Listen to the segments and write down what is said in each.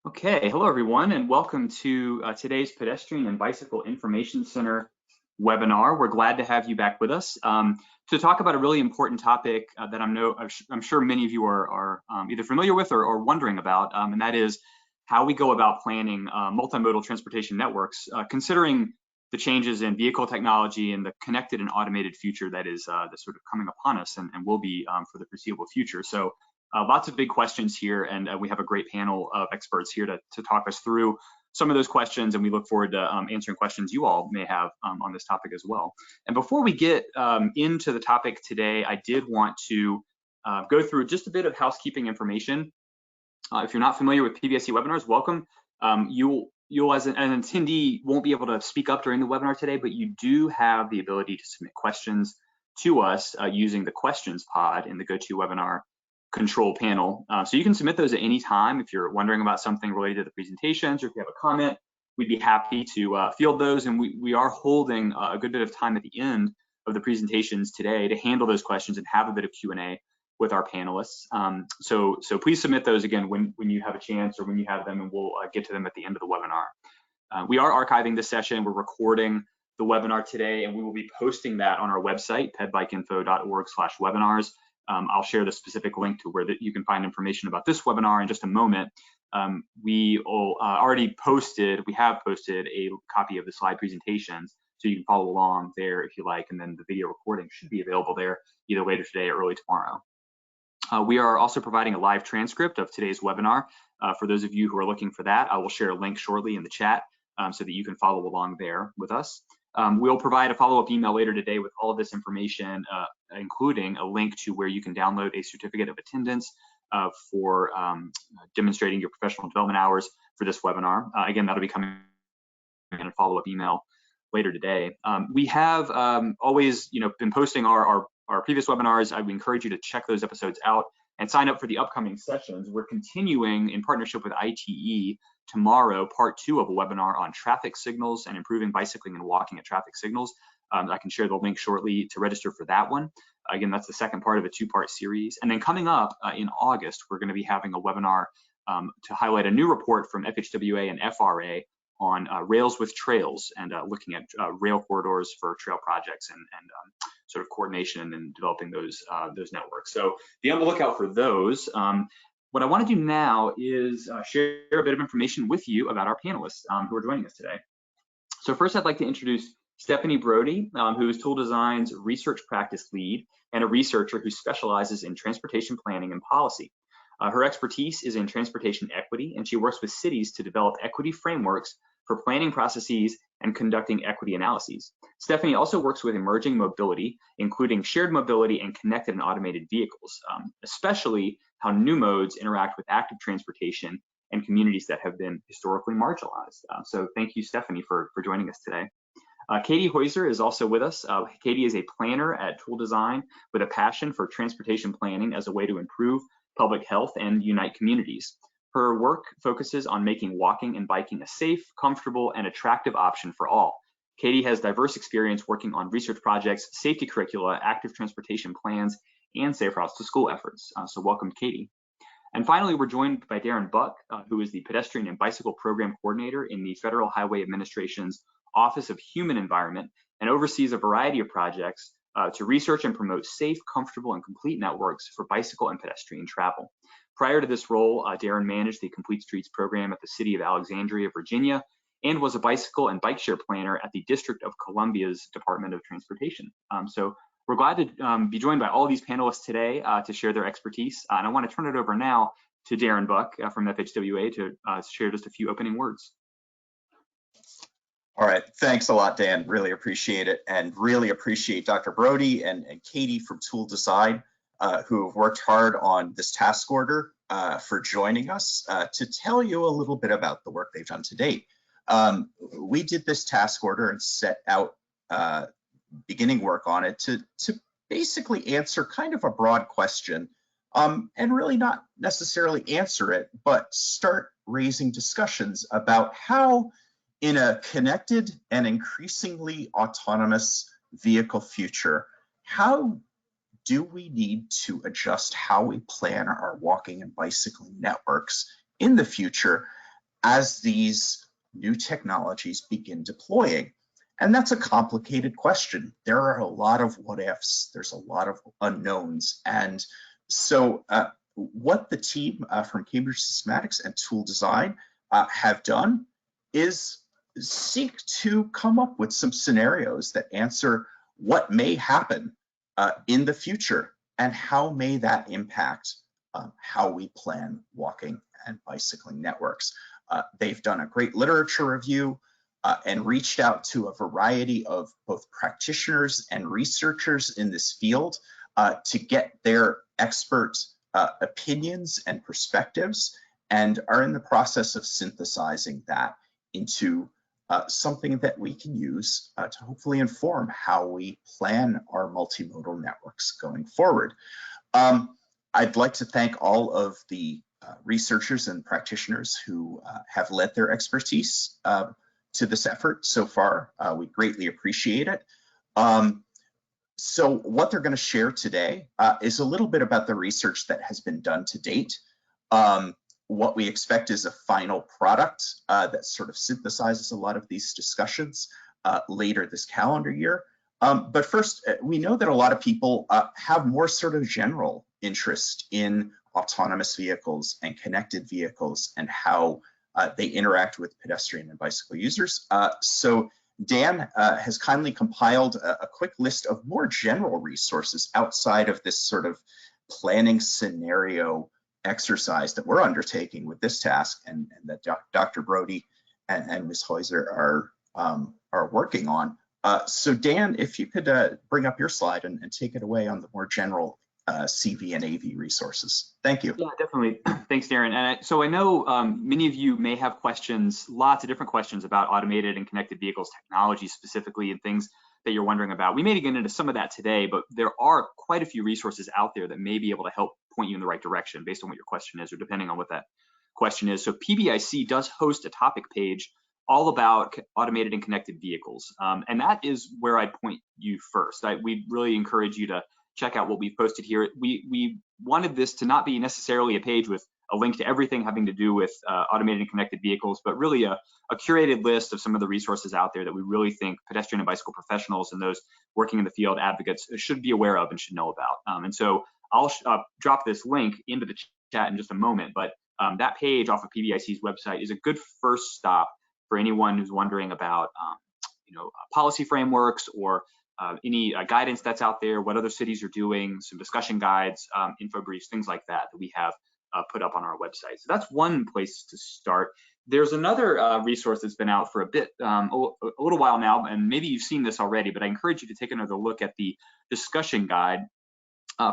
Okay, hello everyone, and welcome to today's Pedestrian and Bicycle Information Center webinar. We're glad to have you back with us to talk about a really important topic that I'm sure many of you are either familiar with or wondering about, and that is how we go about planning multimodal transportation networks, considering the changes in vehicle technology and the connected and automated future that is that's sort of coming upon us and will be for the foreseeable future. So. Lots of big questions here, and we have a great panel of experts here to talk us through some of those questions, and we look forward to answering questions you all may have on this topic as well. And before we get into the topic today, I did want to go through just a bit of housekeeping information. If you're not familiar with PBSC webinars, welcome. You'll as an attendee won't be able to speak up during the webinar today, but you do have the ability to submit questions to us using the questions pod in the GoToWebinar control panel. So you can submit those at any time. If you're wondering about something related to the presentations, or if you have a comment, we'd be happy to field those. And we are holding a good bit of time at the end of the presentations today to handle those questions and have a bit of Q&A with our panelists. So please submit those again when you have a chance or when you have them, and we'll get to them at the end of the webinar. We are archiving this session. We're recording the webinar today, and we will be posting that on our website, pedbikeinfo.org/webinars. I'll share the specific link to where you can find information about this webinar in just a moment. We have posted a copy of the slide presentations, so you can follow along there if you like, and then the video recording should be available there either later today or early tomorrow. We are also providing a live transcript of today's webinar. For those of you who are looking for that, I will share a link shortly in the chat so that you can follow along there with us. We'll provide a follow-up email later today with all of this information, including a link to where you can download a certificate of attendance for demonstrating your professional development hours for this webinar. Again, that'll be coming in a follow-up email later today. We have always, been posting our previous webinars. I would encourage you to check those episodes out and sign up for the upcoming sessions. We're continuing in partnership with ITE tomorrow, part 2 of a webinar on traffic signals and improving bicycling and walking at traffic signals. I can share the link shortly to register for that one. Again, that's the second part of a 2-part series. And then coming up in August, we're going to be having a webinar to highlight a new report from FHWA and FRA on rails with trails and looking at rail corridors for trail projects and sort of coordination and developing those networks. So be on the lookout for those. What I want to do now is share a bit of information with you about our panelists who are joining us today. So first, I'd like to introduce Stephanie Brody, who is Tool Design's research practice lead and a researcher who specializes in transportation planning and policy. Her expertise is in transportation equity, and she works with cities to develop equity frameworks for planning processes and conducting equity analyses. Stephanie also works with emerging mobility, including shared mobility and connected and automated vehicles, especially how new modes interact with active transportation and communities that have been historically marginalized. So thank you, Stephanie, for joining us today. Katie Heuser is also with us. Katie is a planner at Tool Design with a passion for transportation planning as a way to improve public health and unite communities. Her work focuses on making walking and biking a safe, comfortable, and attractive option for all. Katie has diverse experience working on research projects, safety curricula, active transportation plans, and safe routes to school efforts. So welcome, Katie. And finally, we're joined by Darren Buck, who is the Pedestrian and Bicycle Program Coordinator in the Federal Highway Administration's Office of Human Environment and oversees a variety of projects to research and promote safe, comfortable, and complete networks for bicycle and pedestrian travel. Prior to this role, Darren managed the Complete Streets program at the City of Alexandria, Virginia, and was a bicycle and bike share planner at the District of Columbia's Department of Transportation. So we're glad to be joined by all of these panelists today to share their expertise. And I want to turn it over now to Darren Buck from FHWA to share just a few opening words. All right, thanks a lot, Dan. Really appreciate it, and really appreciate Dr. Brody and Katie from Tool Design, who have worked hard on this task order for joining us to tell you a little bit about the work they've done to date. We did this task order and set out beginning work on it to basically answer kind of a broad question and really not necessarily answer it, but start raising discussions about how in a connected and increasingly autonomous vehicle future, how do we need to adjust how we plan our walking and bicycling networks in the future as these new technologies begin deploying? And that's a complicated question. There are a lot of what ifs, there's a lot of unknowns. And so what the team from Cambridge Systematics and Tool Design have done is seek to come up with some scenarios that answer what may happen in the future and how may that impact how we plan walking and bicycling networks. They've done a great literature review and reached out to a variety of both practitioners and researchers in this field to get their expert opinions and perspectives, and are in the process of synthesizing that into something that we can use to hopefully inform how we plan our multimodal networks going forward. I'd like to thank all of the researchers and practitioners who have led their expertise to this effort so far. We greatly appreciate it. So what they're going to share today is a little bit about the research that has been done to date. What we expect is a final product that sort of synthesizes a lot of these discussions later this calendar year. But first, we know that a lot of people have more sort of general interest in autonomous vehicles and connected vehicles and how they interact with pedestrian and bicycle users. So Dan has kindly compiled a quick list of more general resources outside of this sort of planning scenario exercise that we're undertaking with this task, and that Dr. Brody and Ms. Heuser are working on. So Dan, if you could bring up your slide and take it away on the more general CV and AV resources. Thank you. Yeah, definitely. Thanks, Darren. And so I know many of you may have questions, lots of different questions about automated and connected vehicles technology specifically, and things that you're wondering about. We may get into some of that today, but there are quite a few resources out there that may be able to help point you in the right direction based on what your question is, or depending on what that question is. So PBIC does host a topic page all about automated and connected vehicles. And that is where I'd point you first. We really encourage you to check out what we've posted here. We wanted this to not be necessarily a page with a link to everything having to do with automated and connected vehicles, but really a curated list of some of the resources out there that we really think pedestrian and bicycle professionals and those working in the field, advocates, should be aware of and should know about. And so I'll drop this link into the chat in just a moment, but that page off of PBIC's website is a good first stop for anyone who's wondering about policy frameworks or any guidance that's out there, what other cities are doing, some discussion guides, info briefs, things like that we have put up on our website. So that's one place to start. There's another resource that's been out for a bit, a little while now, and maybe you've seen this already, but I encourage you to take another look at the discussion guide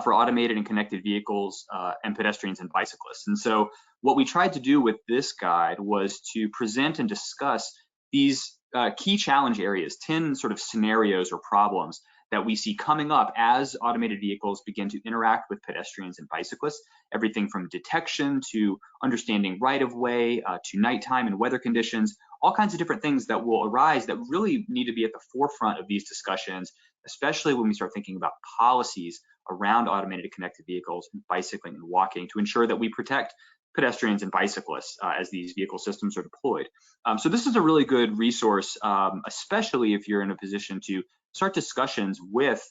for automated and connected vehicles and pedestrians and bicyclists. And so what we tried to do with this guide was to present and discuss these key challenge areas, 10 sort of scenarios or problems that we see coming up as automated vehicles begin to interact with pedestrians and bicyclists, everything from detection to understanding right-of-way to nighttime and weather conditions, all kinds of different things that will arise that really need to be at the forefront of these discussions, especially when we start thinking about policies around automated connected vehicles and bicycling and walking to ensure that we protect pedestrians and bicyclists as these vehicle systems are deployed. So this is a really good resource, especially if you're in a position to start discussions with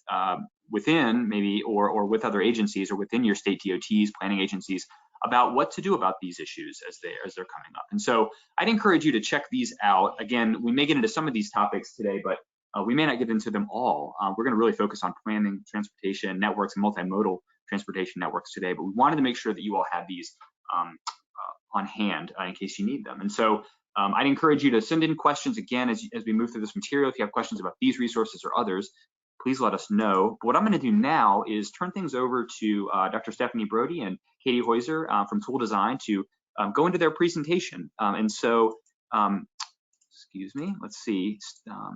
within maybe or with other agencies or within your state DOTs, planning agencies, about what to do about these issues as they're coming up. And so I'd encourage you to check these out. Again, we may get into some of these topics today, but we may not get into them all. We're going to really focus on planning transportation networks and multimodal transportation networks today, but we wanted to make sure that you all had these on hand in case you need them. And so I'd encourage you to send in questions again as we move through this material. If you have questions about these resources or others, please let us know. But what I'm going to do now is turn things over to Dr. Stephanie Brody and Katie Heuser from Tool Design to go into their presentation. And so, excuse me, let's see.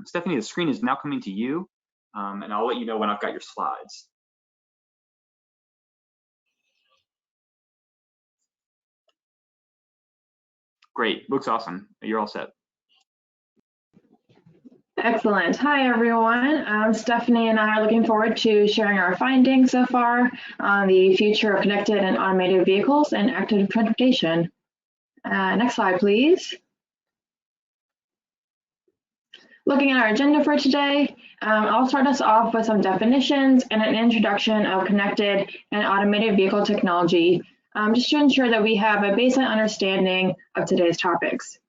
Stephanie, the screen is now coming to you, and I'll let you know when I've got your slides. Great, looks awesome. You're all set. Excellent. Hi, everyone. Stephanie and I are looking forward to sharing our findings so far on the future of connected and automated vehicles and active transportation. Next slide, please. Looking at our agenda for today, I'll start us off with some definitions and an introduction of connected and automated vehicle technology, just to ensure that we have a baseline understanding of today's topics.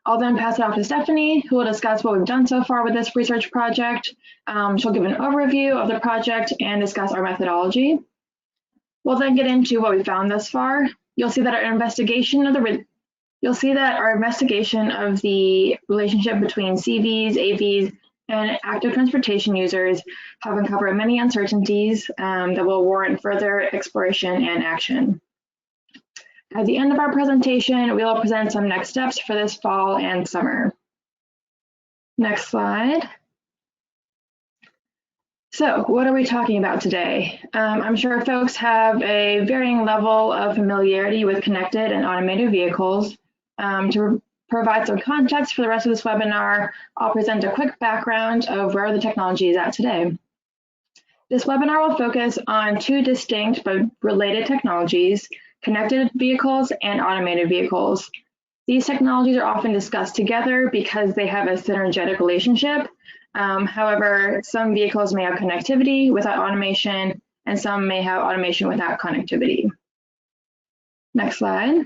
I'll then pass it off to Stephanie, who will discuss what we've done so far with this research project. She'll give an overview of the project and discuss our methodology. We'll then get into what we found thus far. You'll see that our investigation of the relationship between CVs, AVs, and active transportation users have uncovered many uncertainties that will warrant further exploration and action. At the end of our presentation, we will present some next steps for this fall and summer. Next slide. So what are we talking about today? I'm sure folks have a varying level of familiarity with connected and automated vehicles. To provide some context for the rest of this webinar, I'll present a quick background of where the technology is at today. This webinar will focus on two distinct but related technologies: connected vehicles and automated vehicles. These technologies are often discussed together because they have a synergetic relationship. However, some vehicles may have connectivity without automation, and some may have automation without connectivity. Next slide.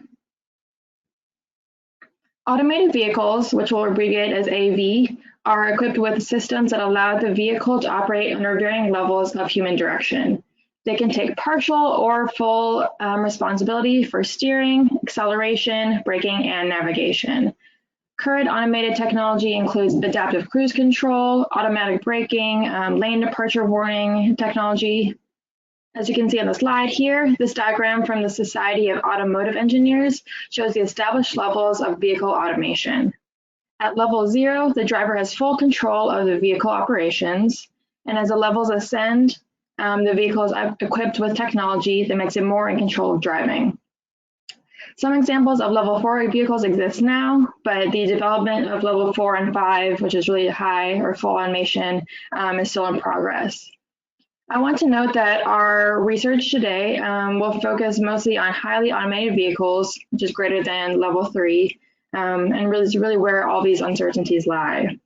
Automated vehicles, which we'll abbreviate as AV, are equipped with systems that allow the vehicle to operate under varying levels of human direction. They can take partial or full responsibility for steering, acceleration, braking, and navigation. Current automated technology includes adaptive cruise control, automatic braking, lane departure warning technology. As you can see on the slide here, this diagram from the Society of Automotive Engineers shows the established levels of vehicle automation. At level 0, the driver has full control of the vehicle operations, and as the levels ascend, the vehicle is equipped with technology that makes it more in control of driving. Some examples of level 4 vehicles exist now, but the development of level 4 and 5, which is really high or full automation, is still in progress. I want to note that our research today will focus mostly on highly automated vehicles, which is greater than level 3, and really where all these uncertainties lie.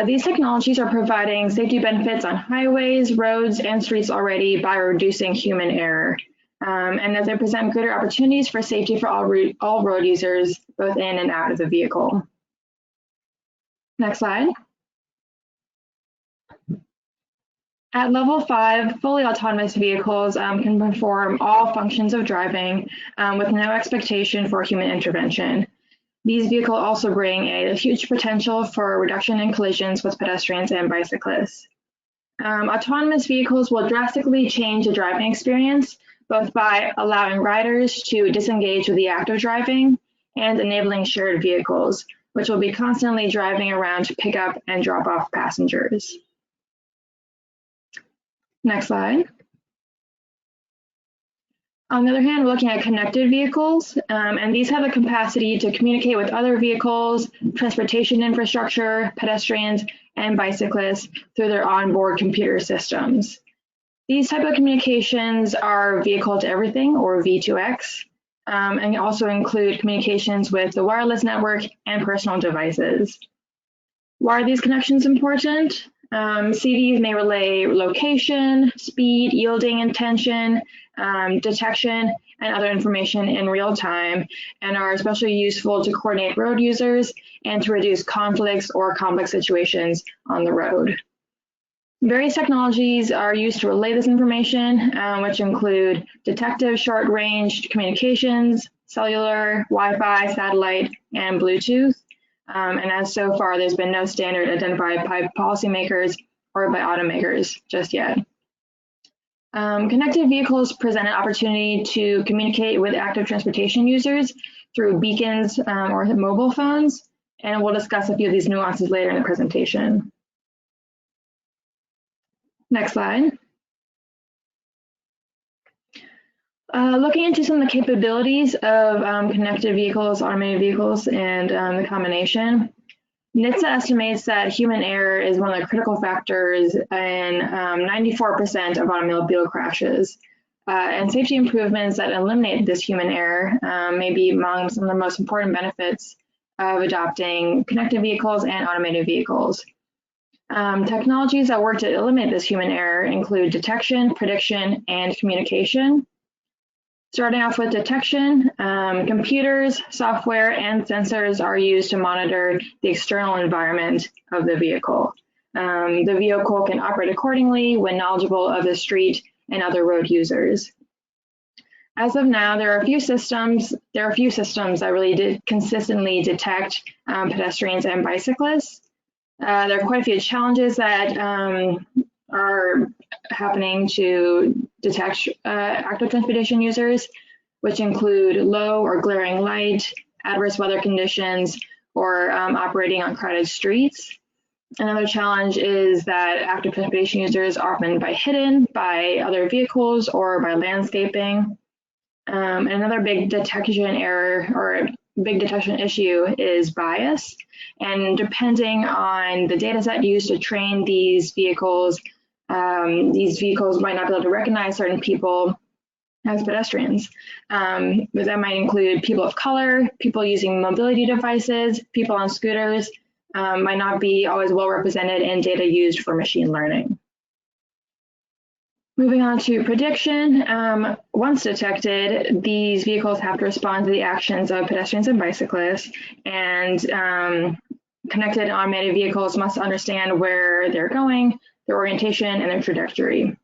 These technologies are providing safety benefits on highways, roads, and streets already by reducing human error. And that they present greater opportunities for safety for all road users, both in and out of the vehicle. Next slide. At level 5, fully autonomous vehicles can perform all functions of driving with no expectation for human intervention. These vehicles also bring a huge potential for reduction in collisions with pedestrians and bicyclists. Autonomous vehicles will drastically change the driving experience, both by allowing riders to disengage with the act of driving and enabling shared vehicles, which will be constantly driving around to pick up and drop off passengers. Next slide. On the other hand, we're looking at connected vehicles, and these have the capacity to communicate with other vehicles, transportation infrastructure, pedestrians, and bicyclists through their onboard computer systems. These type of communications are vehicle to everything, or V2X, and also include communications with the wireless network and personal devices. Why are these connections important? CVs may relay location, speed, yielding intention, detection, and other information in real time, and are especially useful to coordinate road users and to reduce conflicts or complex situations on the road. Various technologies are used to relay this information, which include detective short-range communications, cellular, Wi-Fi, satellite, and Bluetooth. And as so far, there's been no standard identified by policymakers or by automakers just yet. Connected vehicles present an opportunity to communicate with active transportation users through beacons or mobile phones, and we'll discuss a few of these nuances later in the presentation. Next slide. Looking into some of the capabilities of connected vehicles, automated vehicles, and the combination, NHTSA estimates that human error is one of the critical factors in 94% of automobile crashes. and safety improvements that eliminate this human error may be among some of the most important benefits of adopting connected vehicles and automated vehicles. Technologies that work to eliminate this human error include detection, prediction, and communication. Starting off with detection, computers, software, and sensors are used to monitor the external environment of the vehicle. The vehicle can operate accordingly when knowledgeable of the street and other road users. As of now, there are a few systems that really consistently detect pedestrians and bicyclists. There are quite a few challenges that are happening to detect active transportation users, which include low or glaring light, adverse weather conditions, or operating on crowded streets. Another challenge is that active transportation users are often hidden by other vehicles or by landscaping. Another big detection error or big detection issue is bias. And depending on the data set used to train these vehicles might not be able to recognize certain people as pedestrians. But that might include people of color, people using mobility devices, people on scooters, might not be always well represented in data used for machine learning. Moving on to prediction, once detected, these vehicles have to respond to the actions of pedestrians and bicyclists, and connected and automated vehicles must understand where they're going, their orientation, and their trajectory.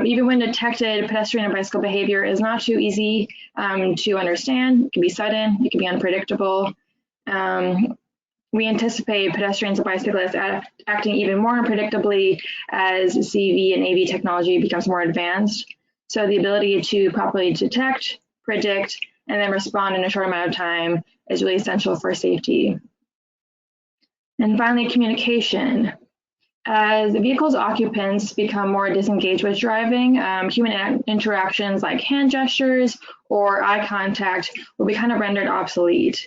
Even when detected, pedestrian and bicycle behavior is not too easy to understand. It can be sudden, it can be unpredictable. We anticipate pedestrians and bicyclists acting even more unpredictably as CV and AV technology becomes more advanced. So the ability to properly detect, predict, and then respond in a short amount of time is really essential for safety. And finally, communication. As the vehicle's occupants become more disengaged with driving, human interactions like hand gestures or eye contact will be kind of rendered obsolete.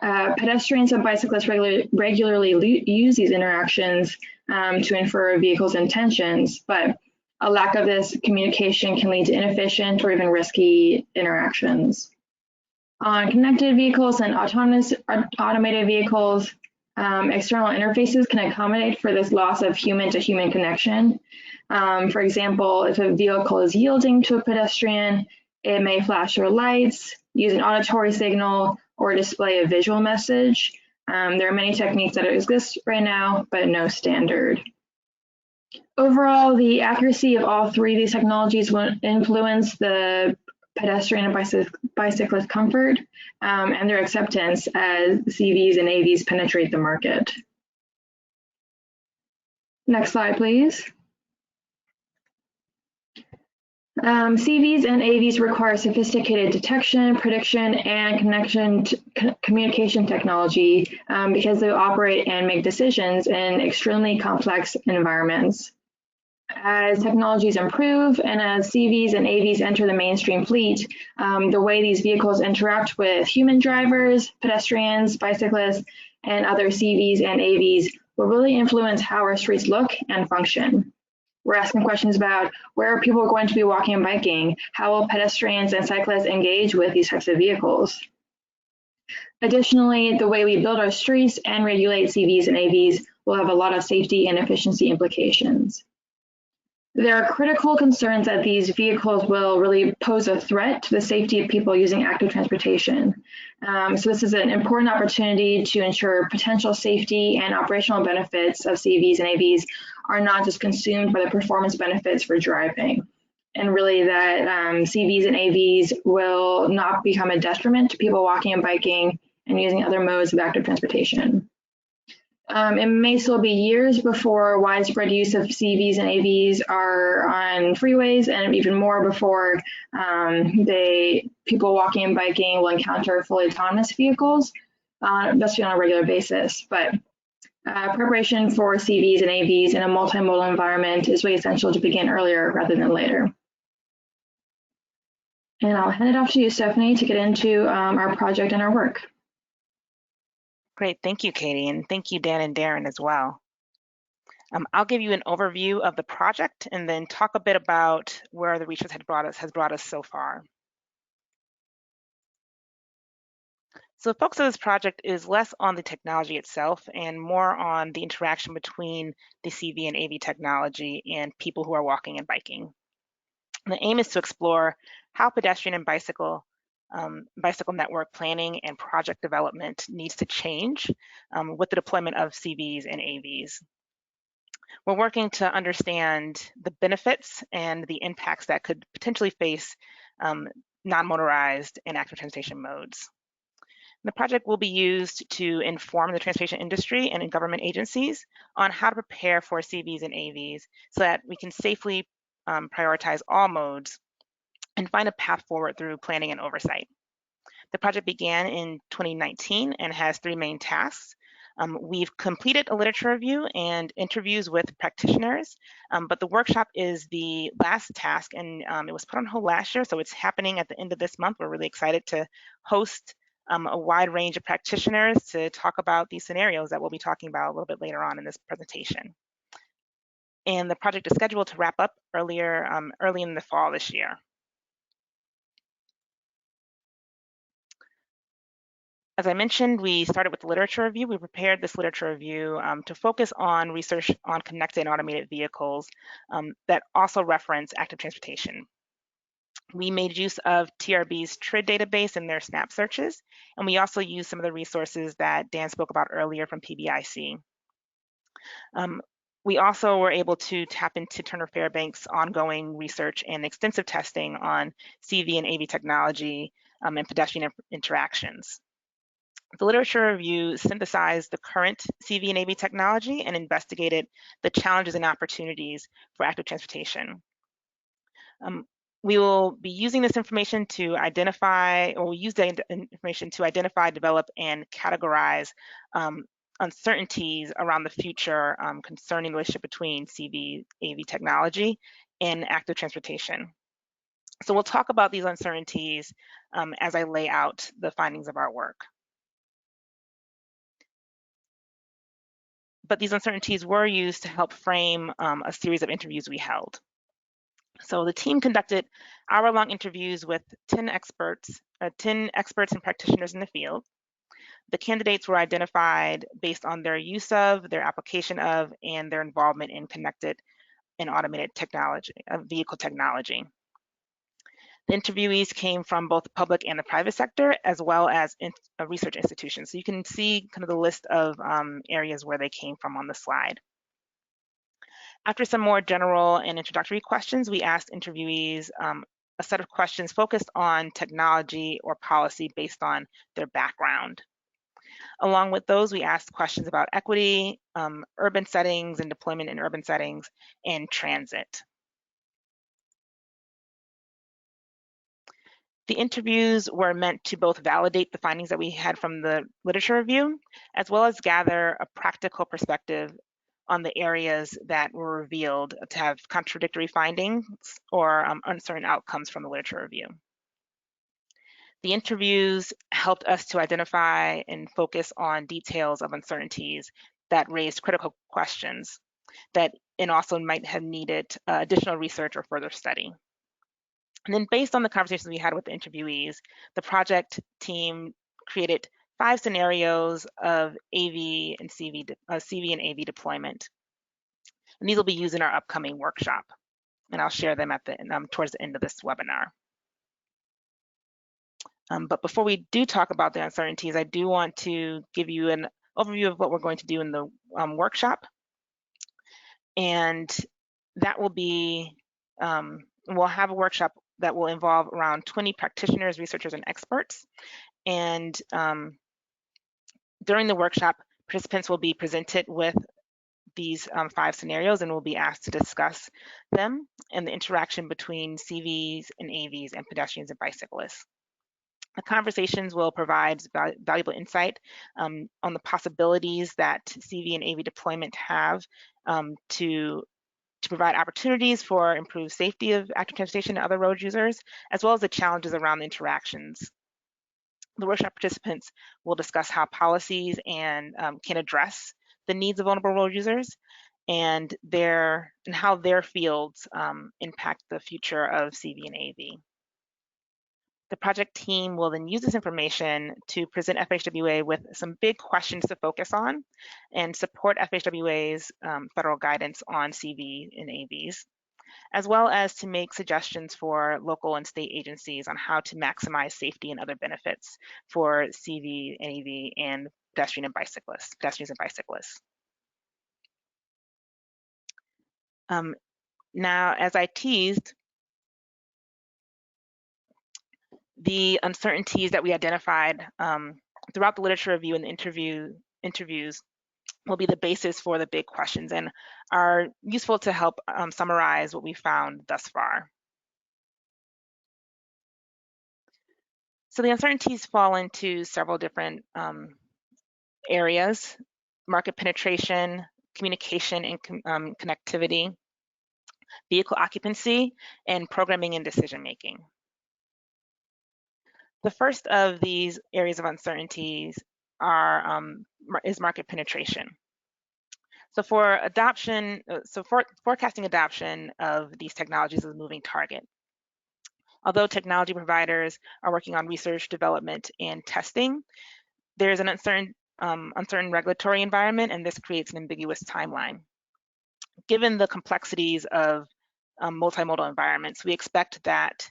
Pedestrians and bicyclists regularly use these interactions to infer a vehicle's intentions, but a lack of this communication can lead to inefficient or even risky interactions. On connected vehicles and automated vehicles, external interfaces can accommodate for this loss of human-to-human connection. For example, if a vehicle is yielding to a pedestrian, it may flash their lights, use an auditory signal, or display a visual message. There are many techniques that exist right now, but no standard. Overall, the accuracy of all three of these technologies will influence the pedestrian and bicyclist comfort and their acceptance as CVs and AVs penetrate the market. Next slide, please. CVs and AVs require sophisticated detection, prediction, and communication technology because they operate and make decisions in extremely complex environments. As technologies improve and as CVs and AVs enter the mainstream fleet, the way these vehicles interact with human drivers, pedestrians, bicyclists, and other CVs and AVs will really influence how our streets look and function. We're asking questions about where are people going to be walking and biking? How will pedestrians and cyclists engage with these types of vehicles? Additionally, the way we build our streets and regulate CVs and AVs will have a lot of safety and efficiency implications. There are critical concerns that these vehicles will really pose a threat to the safety of people using active transportation. So this is an important opportunity to ensure potential safety and operational benefits of CVs and AVs are not just consumed by the performance benefits for driving, and really that CVs and AVs will not become a detriment to people walking and biking and using other modes of active transportation. It may still be years before widespread use of CVs and AVs are on freeways, and even more before people walking and biking will encounter fully autonomous vehicles, especially on a regular basis. But preparation for CVs and AVs in a multimodal environment is really essential to begin earlier rather than later. And I'll hand it off to you, Stephanie, to get into our project and our work. Great, thank you, Katie, and thank you, Dan and Darren, as well. I'll give you an overview of the project and then talk a bit about where the research has brought us so far. So the focus of this project is less on the technology itself and more on the interaction between the CV and AV technology and people who are walking and biking. And the aim is to explore how pedestrian and bicycle network planning and project development needs to change with the deployment of CVs and AVs. We're working to understand the benefits and the impacts that could potentially face non-motorized and active transportation modes. The project will be used to inform the transportation industry and government agencies on how to prepare for CVs and AVs so that we can safely prioritize all modes and find a path forward through planning and oversight. The project began in 2019 and has 3 main tasks. We've completed a literature review and interviews with practitioners, but the workshop is the last task, and it was put on hold last year, so it's happening at the end of this month. We're really excited to host a wide range of practitioners to talk about these scenarios that we'll be talking about a little bit later on in this presentation. And the project is scheduled to wrap up early in the fall this year. As I mentioned, we started with the literature review. We prepared this literature review to focus on research on connected and automated vehicles that also reference active transportation. We made use of TRB's TRID database and their SNAP searches, and we also used some of the resources that Dan spoke about earlier from PBIC. We also were able to tap into Turner Fairbank's ongoing research and extensive testing on CV and AV technology and pedestrian interactions. The literature review synthesized the current CV and AV technology and investigated the challenges and opportunities for active transportation. We will be using this information to identify, or we use the information to identify, develop, and categorize uncertainties around the future concerning the relationship between CV, AV technology and active transportation. So we'll talk about these uncertainties as I lay out the findings of our work. But these uncertainties were used to help frame a series of interviews we held. So the team conducted hour-long interviews with 10 experts and practitioners in the field. The candidates were identified based on their use of, their application of, and their involvement in connected and automated technology, vehicle technology. The interviewees came from both the public and the private sector, as well as research institutions. So you can see kind of the list of areas where they came from on the slide. After some more general and introductory questions, we asked interviewees a set of questions focused on technology or policy based on their background. Along with those, we asked questions about equity, urban settings and deployment in urban settings, and transit. The interviews were meant to both validate the findings that we had from the literature review, as well as gather a practical perspective on the areas that were revealed to have contradictory findings or uncertain outcomes from the literature review. The interviews helped us to identify and focus on details of uncertainties that raised critical questions and also might have needed additional research or further study. And then based on the conversations we had with the interviewees, the project team created 5 scenarios of AV and CV and AV deployment. And these will be used in our upcoming workshop. And I'll share them at towards the end of this webinar. But before we do talk about the uncertainties, I do want to give you an overview of what we're going to do in the workshop. And that will be, we'll have a workshop that will involve around 20 practitioners, researchers, and experts. And during the workshop, participants will be presented with these 5 scenarios and will be asked to discuss them and the interaction between CVs and AVs and pedestrians and bicyclists. The conversations will provide valuable insight on the possibilities that CV and AV deployment have to provide opportunities for improved safety of active transportation and other road users, as well as the challenges around the interactions. The workshop participants will discuss how policies can address the needs of vulnerable road users and how their fields impact the future of CV and AV. The project team will then use this information to present FHWA with some big questions to focus on and support FHWA's federal guidance on CV and AVs, as well as to make suggestions for local and state agencies on how to maximize safety and other benefits for CV and AV and pedestrians and bicyclists. Now, as I teased, the uncertainties that we identified throughout the literature review and the interviews will be the basis for the big questions and are useful to help summarize what we found thus far. So the uncertainties fall into several different areas: market penetration, communication and connectivity, vehicle occupancy, and programming and decision making. The first of these areas of uncertainties is market penetration. So for adoption, forecasting adoption of these technologies is a moving target. Although technology providers are working on research, development, and testing, there's an uncertain regulatory environment, and this creates an ambiguous timeline. Given the complexities of multimodal environments, we expect that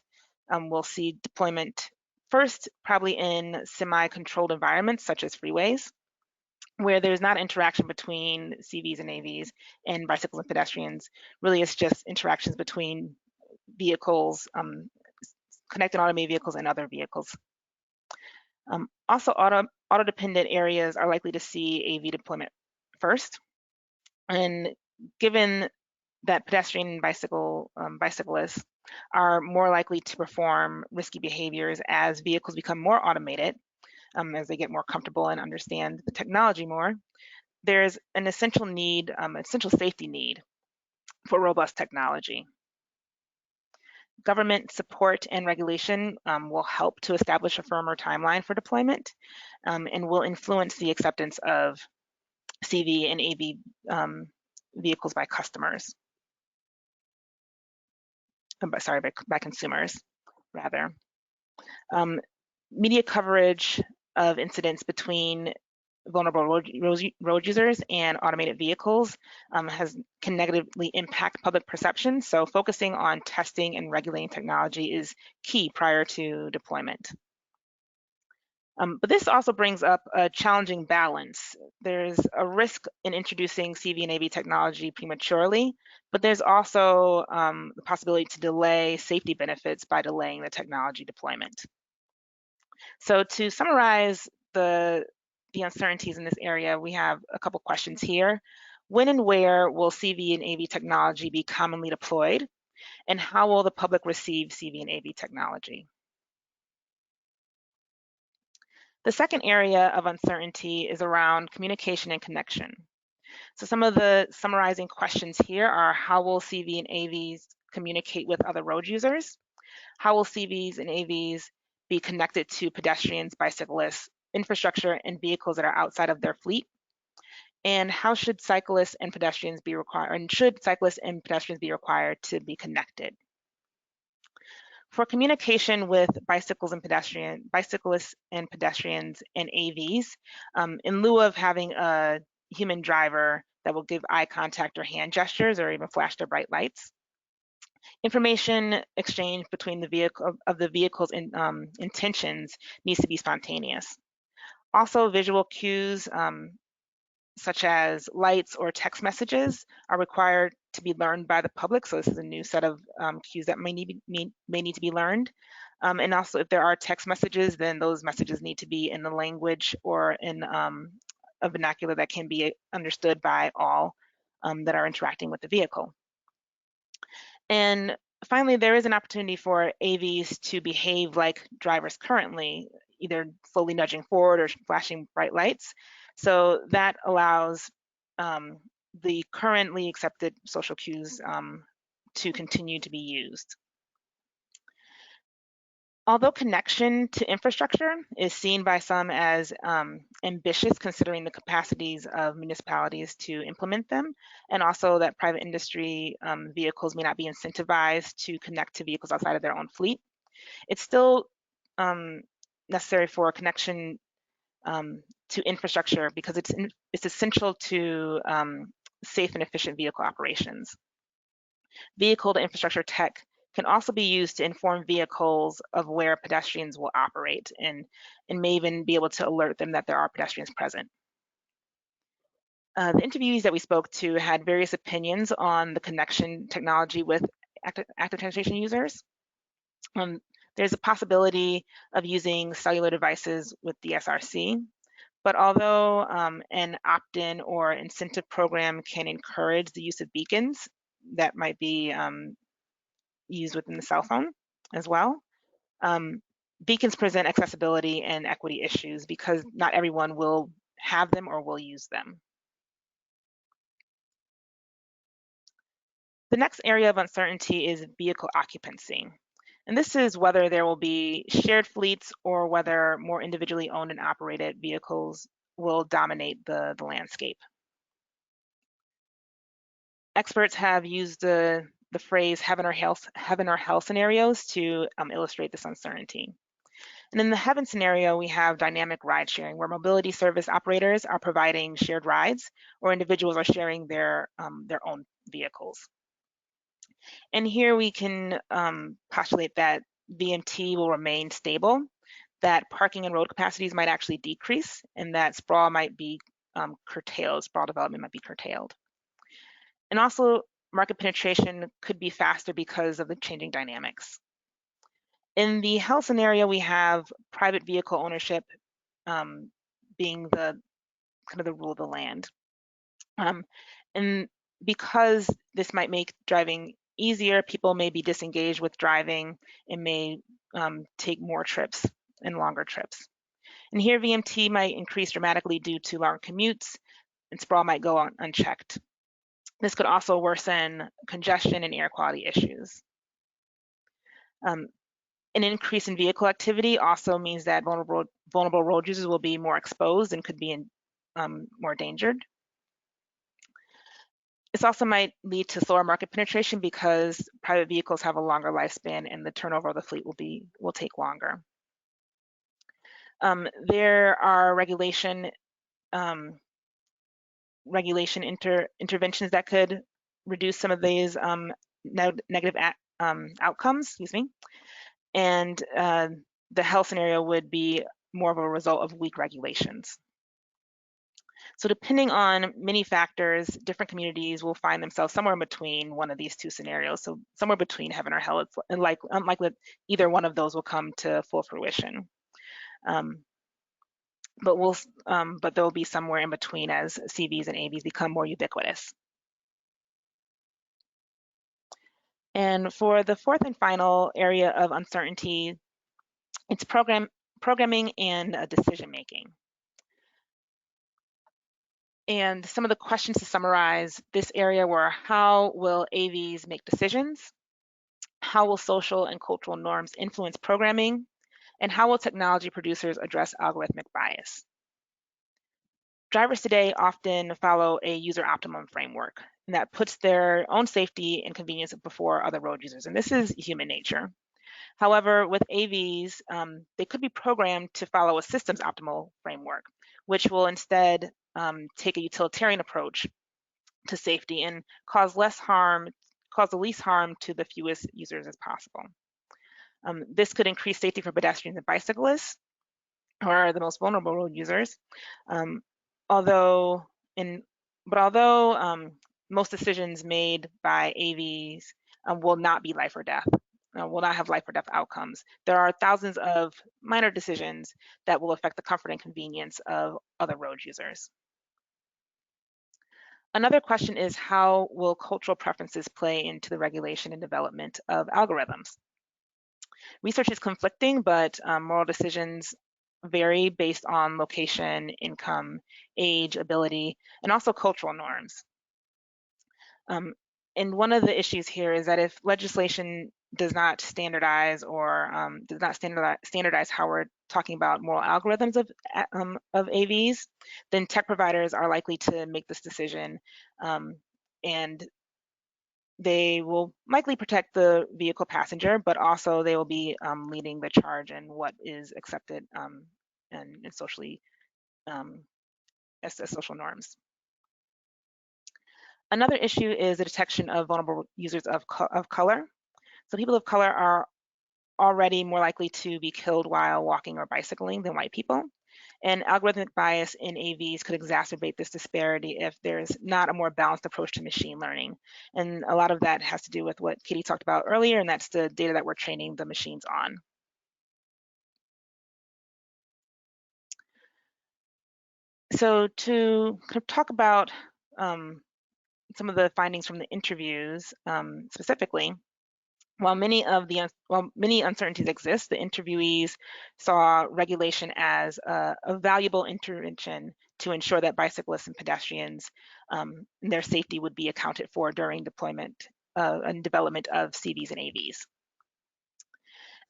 we'll see deployment first probably in semi-controlled environments such as freeways, where there's not interaction between CVs and AVs and bicycles and pedestrians. Really, it's just interactions between vehicles, connected automated vehicles and other vehicles. Also, auto-dependent areas are likely to see AV deployment first. And given that pedestrian and bicyclists are more likely to perform risky behaviors as vehicles become more automated, as they get more comfortable and understand the technology more, there's an essential safety need for robust technology. Government support and regulation will help to establish a firmer timeline for deployment and will influence the acceptance of CV and AV vehicles by customers. By consumers, rather. Media coverage of incidents between vulnerable road users and automated vehicles can negatively impact public perception. So focusing on testing and regulating technology is key prior to deployment. But this also brings up a challenging balance. There's a risk in introducing CV and AV technology prematurely, but there's also the possibility to delay safety benefits by delaying the technology deployment. So to summarize the uncertainties in this area, we have a couple questions here. When and where will CV and AV technology be commonly deployed? And how will the public receive CV and AV technology? The second area of uncertainty is around communication and connection. So some of the summarizing questions here are: how will CV and AVs communicate with other road users? How will CVs and AVs be connected to pedestrians, bicyclists, infrastructure, and vehicles that are outside of their fleet? And how should cyclists and pedestrians be required, and should cyclists and pedestrians be required to be connected? For communication with bicyclists and pedestrians and AVs, in lieu of having a human driver that will give eye contact or hand gestures or even flash their bright lights, information exchange between the vehicle's intentions needs to be spontaneous. Also, visual cues such as lights or text messages are required to be learned by the public. So this is a new set of cues that may need to be learned. And also, if there are text messages, then those messages need to be in the language or in a vernacular that can be understood by all that are interacting with the vehicle. And finally, there is an opportunity for AVs to behave like drivers currently, either slowly nudging forward or flashing bright lights. So that allows the currently accepted social cues to continue to be used. Although connection to infrastructure is seen by some as ambitious, considering the capacities of municipalities to implement them, and also that private industry vehicles may not be incentivized to connect to vehicles outside of their own fleet, it's still necessary for a connection to infrastructure because it's essential to safe and efficient vehicle operations. Vehicle to infrastructure tech can also be used to inform vehicles of where pedestrians will operate and may even be able to alert them that there are pedestrians present. The interviewees that we spoke to had various opinions on the connection technology with active transportation users. There's a possibility of using cellular devices with the SRC, but although an opt-in or incentive program can encourage the use of beacons that might be used within the cell phone as well, beacons present accessibility and equity issues because not everyone will have them or will use them. The next area of uncertainty is vehicle occupancy. And this is whether there will be shared fleets or whether more individually owned and operated vehicles will dominate the landscape. Experts have used the phrase heaven or hell scenarios to illustrate this uncertainty. And in the heaven scenario, we have dynamic ride sharing, where mobility service operators are providing shared rides, or individuals are sharing their own vehicles. And here we can postulate that VMT will remain stable, that parking and road capacities might actually decrease, and that sprawl might be curtailed, sprawl development might be curtailed. And also, market penetration could be faster because of the changing dynamics. In the hell scenario, we have private vehicle ownership being the kind of the rule of the land. And because this might make driving easier, people may be disengaged with driving and may take more trips and longer trips. And here VMT might increase dramatically due to longer commutes, and sprawl might go on unchecked. This could also worsen congestion and air quality issues. An increase in vehicle activity also means that vulnerable road users will be more exposed and could be in more endangered. This also might lead to slower market penetration because private vehicles have a longer lifespan and the turnover of the fleet will take longer. There are regulation interventions that could reduce some of these negative outcomes, excuse me. And the hell scenario would be more of a result of weak regulations. So depending on many factors, different communities will find themselves somewhere in between one of these two scenarios. So somewhere between heaven or hell, it's unlikely that either one of those will come to full fruition. But they'll be somewhere in between as CVs and AVs become more ubiquitous. And for the fourth and final area of uncertainty, it's programming and decision making. And some of the questions to summarize this area were: how will AVs make decisions? How will social and cultural norms influence programming? And how will technology producers address algorithmic bias? Drivers today often follow a user optimum framework, and that puts their own safety and convenience before other road users, and this is human nature. However, with AVs, they could be programmed to follow a systems optimal framework, which will instead take a utilitarian approach to safety and cause the least harm to the fewest users as possible. This could increase safety for pedestrians and bicyclists, who are the most vulnerable road users. Although most decisions made by AVs will not be life or death, will not have life or death outcomes, there are thousands of minor decisions that will affect the comfort and convenience of other road users. Another question is, how will cultural preferences play into the regulation and development of algorithms? Research is conflicting, but moral decisions vary based on location, income, age, ability, and also cultural norms. And one of the issues here is that if legislation does not standardize or does not standardize how we're talking about moral algorithms of AVs, then tech providers are likely to make this decision, and they will likely protect the vehicle passenger, but also they will be leading the charge in what is accepted and socially as social norms. Another issue is the detection of vulnerable users of color. So people of color are already more likely to be killed while walking or bicycling than white people. And algorithmic bias in AVs could exacerbate this disparity if there's not a more balanced approach to machine learning. And a lot of that has to do with what Katie talked about earlier, and that's the data that we're training the machines on. So to kind of talk about some of the findings from the interviews specifically, while many uncertainties exist, the interviewees saw regulation as a valuable intervention to ensure that bicyclists and pedestrians and their safety would be accounted for during deployment and development of CVs and AVs.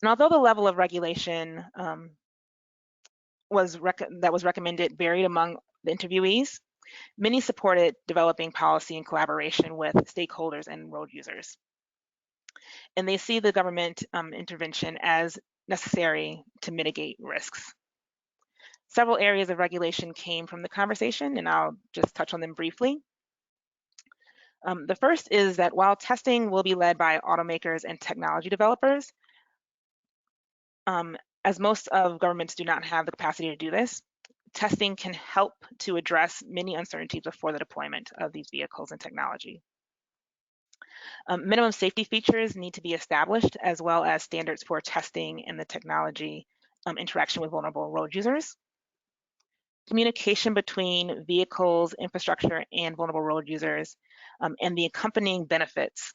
And although the level of regulation that was recommended varied among the interviewees, many supported developing policy in collaboration with stakeholders and road users. And they see the government intervention as necessary to mitigate risks. Several areas of regulation came from the conversation, and I'll just touch on them briefly. The first is that while testing will be led by automakers and technology developers, as most of governments do not have the capacity to do this, testing can help to address many uncertainties before the deployment of these vehicles and technology. Minimum safety features need to be established, as well as standards for testing and the technology interaction with vulnerable road users. Communication between vehicles, infrastructure, and vulnerable road users and the accompanying benefits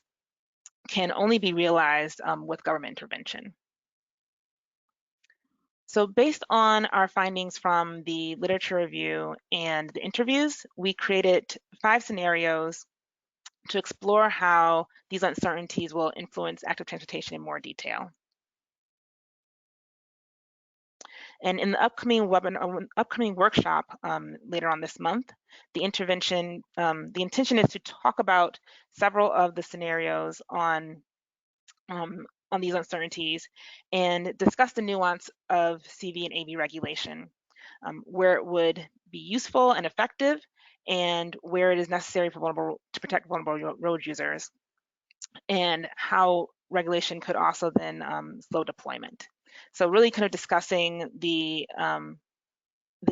can only be realized with government intervention. So based on our findings from the literature review and the interviews, we created 5 scenarios to explore how these uncertainties will influence active transportation in more detail. And in the upcoming workshop later on this month, the intention is to talk about several of the scenarios on these uncertainties and discuss the nuance of CV and AV regulation, where it would be useful and effective, and where it is necessary to protect vulnerable road users, and how regulation could also then slow deployment. So really kind of discussing the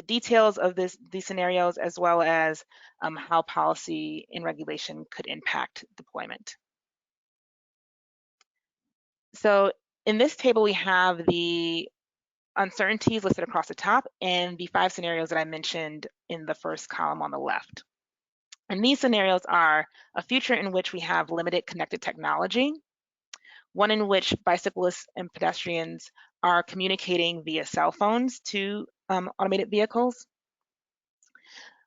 details of these scenarios, as well as how policy and regulation could impact deployment. So in this table, we have the uncertainties listed across the top and the 5 scenarios that I mentioned in the first column on the left. And these scenarios are a future in which we have limited connected technology, one in which bicyclists and pedestrians are communicating via cell phones to automated vehicles,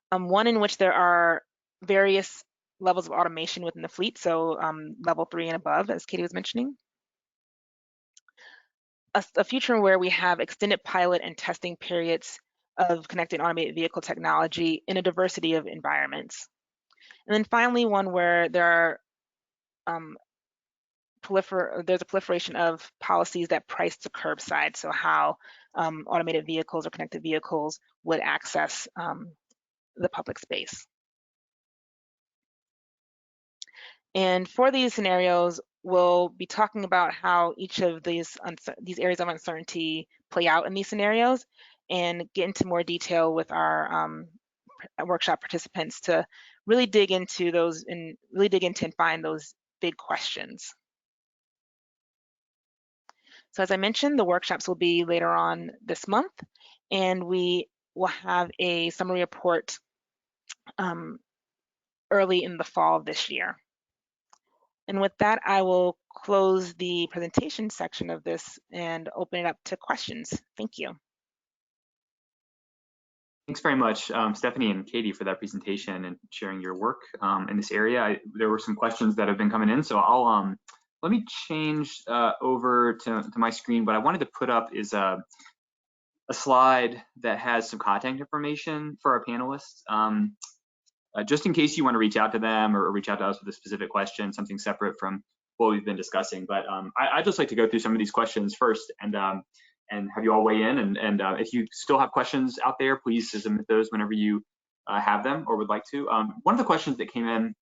one in which there are various levels of automation within the fleet, so level 3 and above, as Katie was mentioning. A future where we have extended pilot and testing periods of connected automated vehicle technology in a diversity of environments. And then finally, one where there are there's a proliferation of policies that price to curbside, so how automated vehicles or connected vehicles would access the public space. And for these scenarios, we'll be talking about how each of these areas of uncertainty play out in these scenarios, and get into more detail with our workshop participants to really dig into those and find those big questions. So as I mentioned, the workshops will be later on this month, and we will have a summary report early in the fall of this year. And with that, I will close the presentation section of this and open it up to questions. Thank you. Thanks very much, Stephanie and Katie, for that presentation and sharing your work in this area. There were some questions that have been coming in, so I'll let me change over to my screen. What I wanted to put up is a slide that has some contact information for our panelists. Just in case you want to reach out to them or reach out to us with a specific question, something separate from what we've been discussing. But I'd just like to go through some of these questions first and have you all weigh in. And if you still have questions out there, please submit those whenever you have them or would like to. One of the questions that came in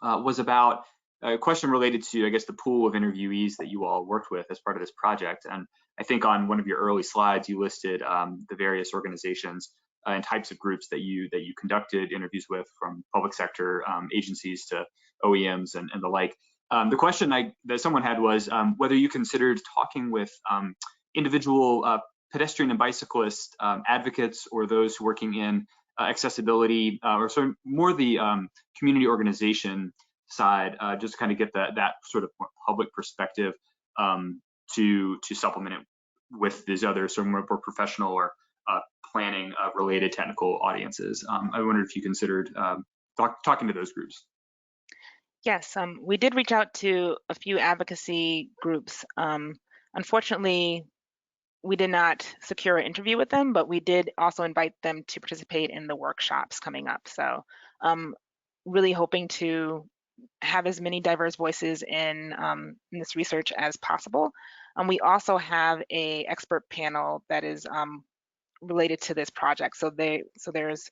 was about a question related to, I guess, the pool of interviewees that you all worked with as part of this project. And I think on one of your early slides, you listed the various organizations and types of groups that you conducted interviews with, from public sector agencies to OEMs and the like. The question that someone had was whether you considered talking with individual pedestrian and bicyclist advocates or those working in accessibility or sort of more the community organization side, just to kind of get that sort of more public perspective to supplement it with these other sort of more professional or planning related technical audiences. I wondered if you considered talking to those groups. Yes, we did reach out to a few advocacy groups. Unfortunately, we did not secure an interview with them, but we did also invite them to participate in the workshops coming up. So really hoping to have as many diverse voices in this research as possible. We also have a expert panel that is related to this project. So there's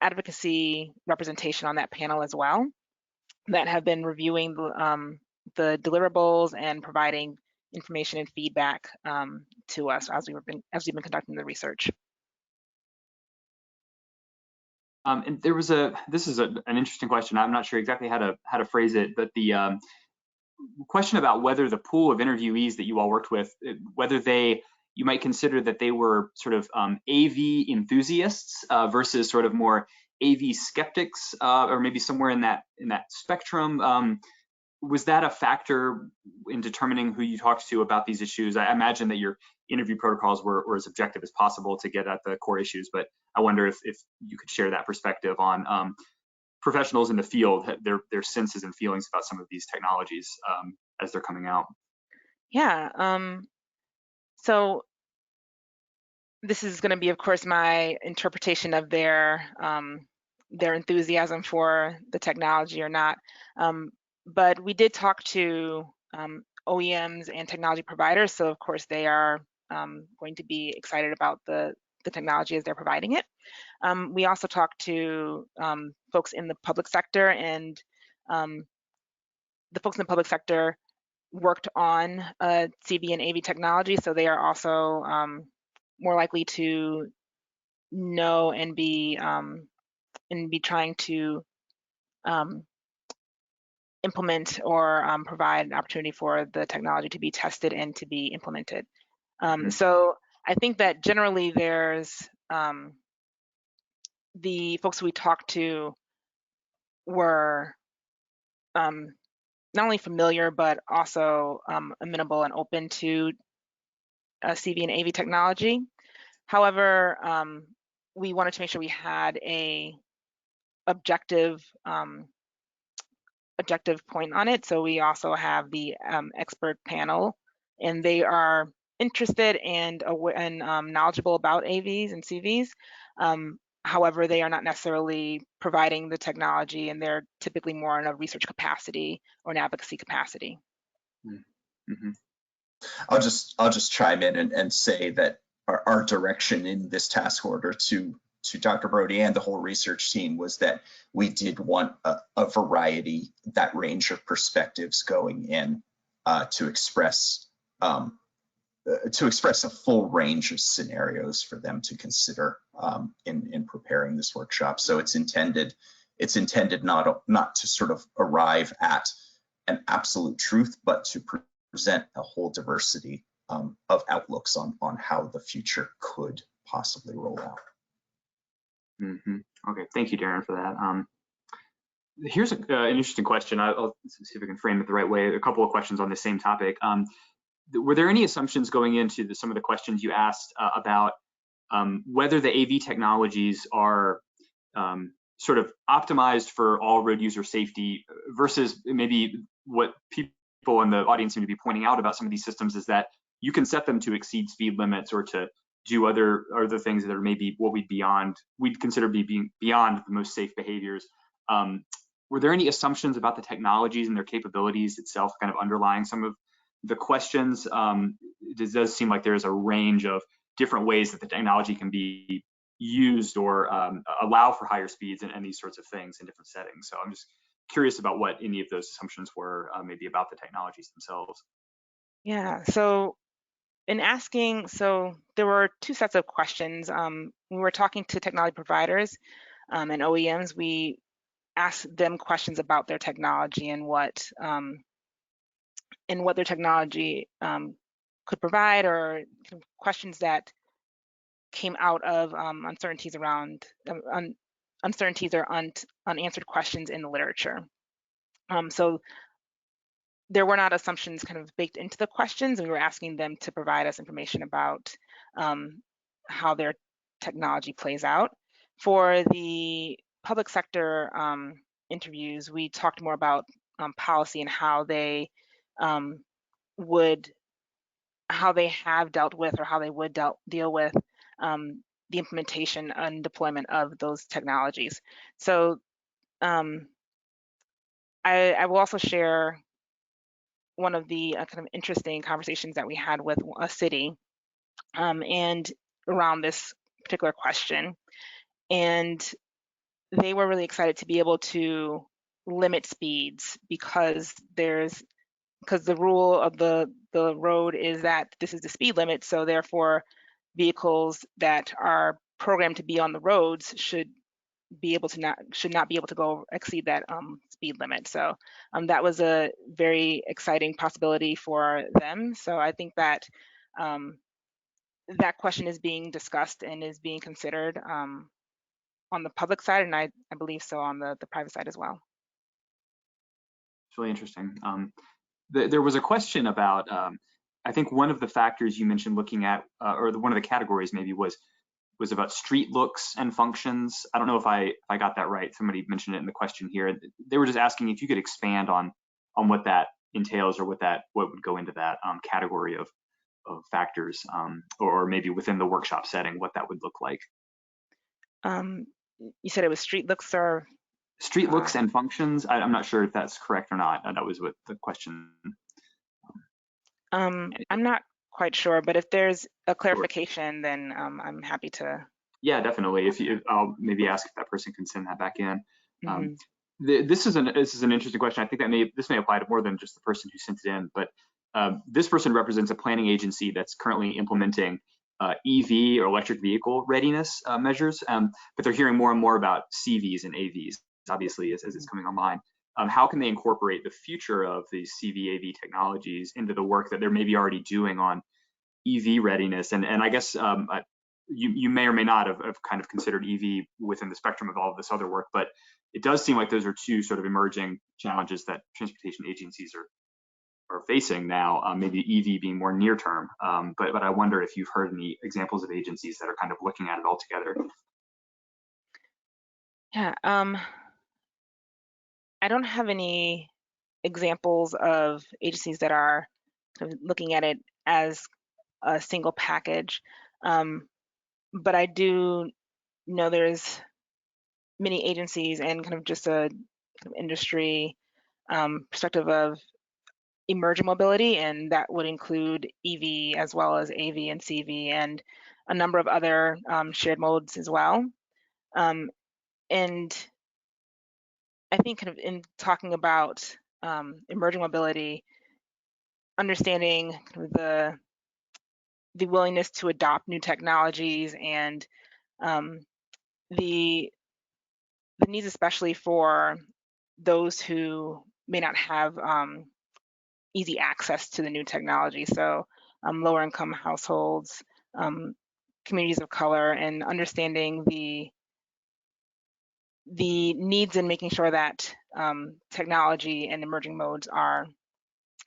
advocacy representation on that panel as well that have been reviewing the deliverables and providing information and feedback to us as we've been conducting the research. And there was this is an interesting question. I'm not sure exactly how to phrase it, but the question about whether the pool of interviewees that you all worked with, whether you might consider that they were sort of AV enthusiasts versus sort of more AV skeptics, or maybe somewhere in that spectrum. Was that a factor in determining who you talked to about these issues? I imagine that your interview protocols were as objective as possible to get at the core issues, but I wonder if you could share that perspective on professionals in the field, their senses and feelings about some of these technologies as they're coming out. Yeah, so this is going to be, of course, my interpretation of their enthusiasm for the technology or not. But we did talk to OEMs and technology providers, so of course they are going to be excited about the technology as they're providing it. We also talked to folks in the public sector, and the folks in the public sector worked on CV and AV technology, so they are also more likely to know and be trying to implement or provide an opportunity for the technology to be tested and to be implemented. So I think that generally there's the folks we talked to were not only familiar, but also amenable and open to CV and AV technology. However, we wanted to make sure we had a objective point on it. So we also have the expert panel, and they are interested and knowledgeable about AVs and CVs. However, they are not necessarily providing the technology, and they're typically more in a research capacity or an advocacy capacity. Mm-hmm. I'll just chime in and say that our direction in this task order to Dr. Brody and the whole research team was that we did want a variety, that range of perspectives going in to express a full range of scenarios for them to consider in preparing this workshop. So it's intended not to sort of arrive at an absolute truth, but to present a whole diversity of outlooks on how the future could possibly roll out. Okay, thank you, Darren, for that. Here's an interesting question. I'll see if I can frame it the right way. A couple of questions on the same topic. Were there any assumptions going into some of the questions you asked about whether the AV technologies are sort of optimized for all road user safety versus maybe what people in the audience seem to be pointing out about some of these systems is that you can set them to exceed speed limits or to do other things that are maybe what we'd consider being beyond the most safe behaviors. Were there any assumptions about the technologies and their capabilities itself kind of underlying some of the questions? It does seem like there's a range of different ways that the technology can be used or allow for higher speeds and these sorts of things in different settings. So I'm just curious about what any of those assumptions were, maybe about the technologies themselves. Yeah, so in asking, so there were two sets of questions. When we were talking to technology providers and OEMs, we asked them questions about their technology and what their technology could provide, or questions that came out of uncertainties around uncertainties or unanswered questions in the literature. So there were not assumptions kind of baked into the questions, and we were asking them to provide us information about how their technology plays out. For the public sector interviews, we talked more about policy and how they have dealt with, or how they would deal with the implementation and deployment of those technologies. So I will also share one of the kind of interesting conversations that we had with a city and around this particular question. And they were really excited to be able to limit speeds because the rule of the road is that this is the speed limit. So therefore, vehicles that are programmed to be on the roads should not be able to exceed that speed limit. So that was a very exciting possibility for them. So I think that that question is being discussed and is being considered on the public side, and I believe so on the private side as well. It's really interesting. There was a question about, I think one of the factors you mentioned looking at, or one of the categories maybe was about street looks and functions. I don't know if I got that right. Somebody mentioned it in the question here. They were just asking if you could expand on what that entails, or what would go into that category of factors, or maybe within the workshop setting, what that would look like. You said it was street looks or? Street looks and functions. I'm not sure if that's correct or not. That was what the question. I'm not quite sure, but if there's a clarification, then I'm happy to. Yeah, definitely. I'll maybe ask if that person can send that back in. This is an interesting question. I think that this may apply to more than just the person who sent it in, but this person represents a planning agency that's currently implementing EV or electric vehicle readiness measures, but they're hearing more and more about CVs and AVs, obviously, as it's coming online. How can they incorporate the future of these CV AV technologies into the work that they're maybe already doing on EV readiness? And I guess you may or may not have kind of considered EV within the spectrum of all of this other work, but it does seem like those are two sort of emerging challenges that transportation agencies are facing now, maybe EV being more near term. But I wonder if you've heard any examples of agencies that are kind of looking at it all together. Yeah, I don't have any examples of agencies that are kind of looking at it as a single package, but I do know there's many agencies and kind of just a kind of industry perspective of emerging mobility, and that would include EV as well as AV and CV and a number of other shared modes as well. And I think kind of in talking about emerging mobility, understanding kind of the willingness to adopt new technologies and the needs, especially for those who may not have easy access to the new technology. So lower income households, communities of color, and understanding the needs and making sure that technology and emerging modes are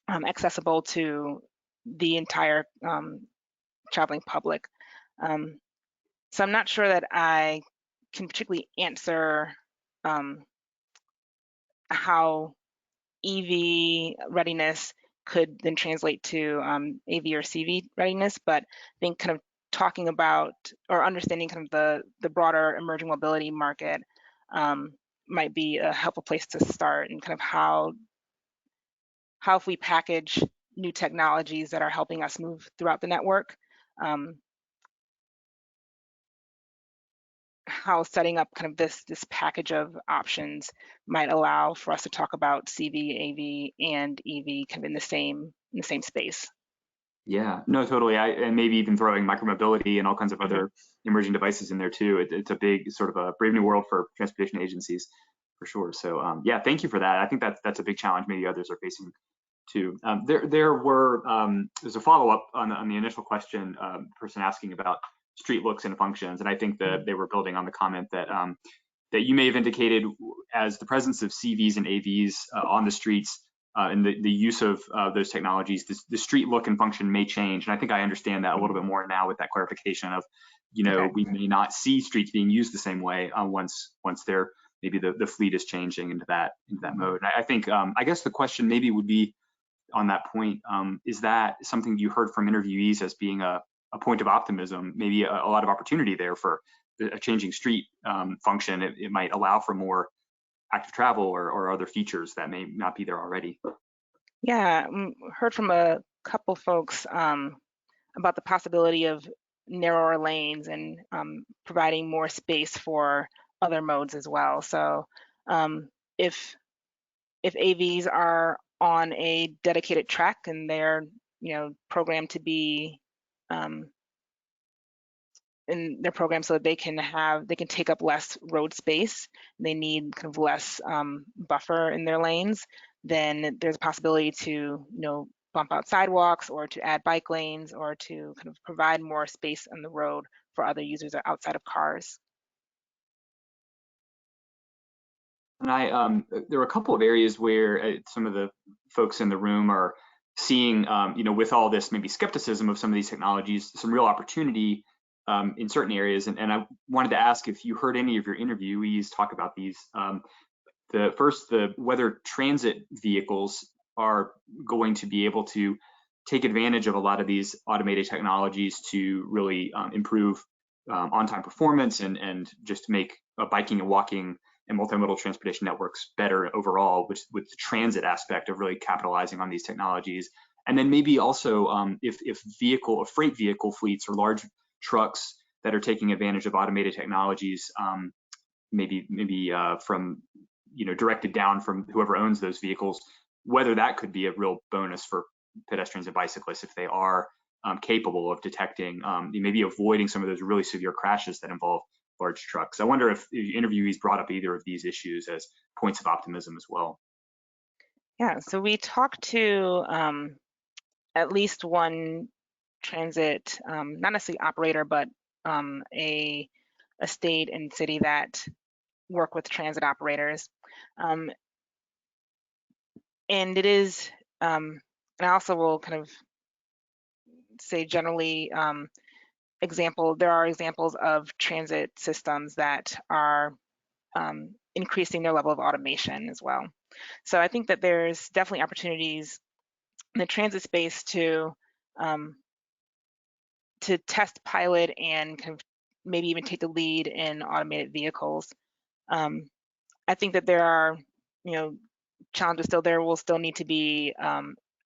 accessible to the entire traveling public. So I'm not sure that I can particularly answer how EV readiness could then translate to AV or CV readiness, but I think kind of talking about or understanding kind of the broader emerging mobility market might be a helpful place to start, and kind of how if we package new technologies that are helping us move throughout the network, how setting up kind of this package of options might allow for us to talk about CV, AV, and EV kind of in the same space. Yeah, no, totally. And maybe even throwing micromobility and all kinds of other emerging devices in there too. It's a big sort of a brave new world for transportation agencies, for sure. So yeah, thank you for that. I think that's a big challenge maybe others are facing too. There's a follow up on the initial question, person asking about street looks and functions, and I think that they were building on the comment that that you may have indicated as the presence of CVs and AVs on the streets and the use of those technologies, the street look and function may change. And I think I understand that a little bit more now with that clarification of, you know, we may not see streets being used the same way once they're maybe the fleet is changing into that mode. And I think I guess the question maybe would be on that point, is that something you heard from interviewees as being a point of optimism, maybe a lot of opportunity there for a changing street function? It might allow for more active travel or other features that may not be there already. Yeah, heard from a couple folks about the possibility of narrower lanes and providing more space for other modes as well. So if AVs are on a dedicated track and they're programmed to be in their program so that they can take up less road space, they need kind of less buffer in their lanes, then there's a possibility to bump out sidewalks or to add bike lanes or to kind of provide more space on the road for other users outside of cars. And there are a couple of areas where some of the folks in the room are seeing, with all this maybe skepticism of some of these technologies, some real opportunity in certain areas. And I wanted to ask if you heard any of your interviewees talk about these. Whether transit vehicles are going to be able to take advantage of a lot of these automated technologies to really improve on-time performance and just make biking and walking and multimodal transportation networks better overall, with the transit aspect of really capitalizing on these technologies. And then maybe also if freight vehicle fleets or large trucks that are taking advantage of automated technologies, maybe from directed down from whoever owns those vehicles, whether that could be a real bonus for pedestrians and bicyclists if they are capable of detecting, maybe avoiding some of those really severe crashes that involve large trucks. I wonder if interviewees brought up either of these issues as points of optimism as well. Yeah, so we talked to at least one transit, not necessarily operator, but a state and city that work with transit operators. And it is, and I also will kind of say generally, there are examples of transit systems that are increasing their level of automation as well. So I think that there's definitely opportunities in the transit space to test, pilot, and kind of maybe even take the lead in automated vehicles. I think that there are, challenges still. There will still need to be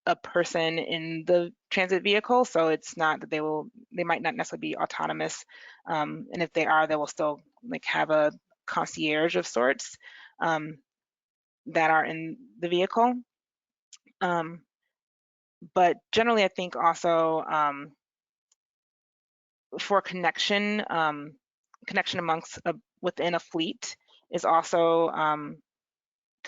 a person in the transit vehicle, so it's not that they might not necessarily be autonomous, and if they are, they will still have a concierge of sorts that are in the vehicle. But generally, I think also for connection amongst within a fleet is also kind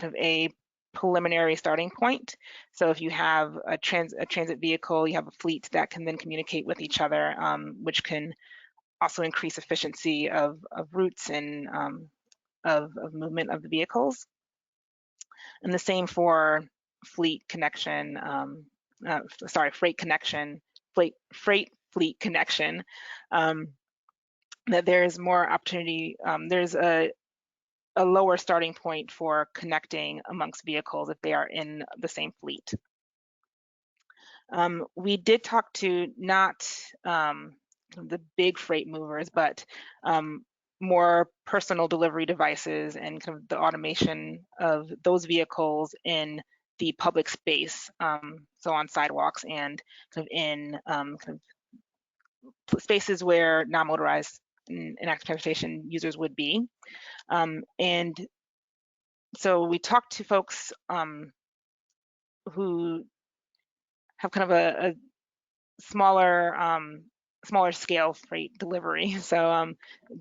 of a preliminary starting point. So if you have a transit vehicle, you have a fleet that can then communicate with each other, which can also increase efficiency of routes and of movement of the vehicles. And the same for fleet connection, freight connection, freight fleet connection, that there's more opportunity. There's a a lower starting point for connecting amongst vehicles if they are in the same fleet. We did talk to not the big freight movers, but more personal delivery devices and kind of the automation of those vehicles in the public space, so on sidewalks and kind of in kind of spaces where non-motorized and active transportation users would be. And so we talked to folks who have kind of a smaller smaller scale freight delivery, so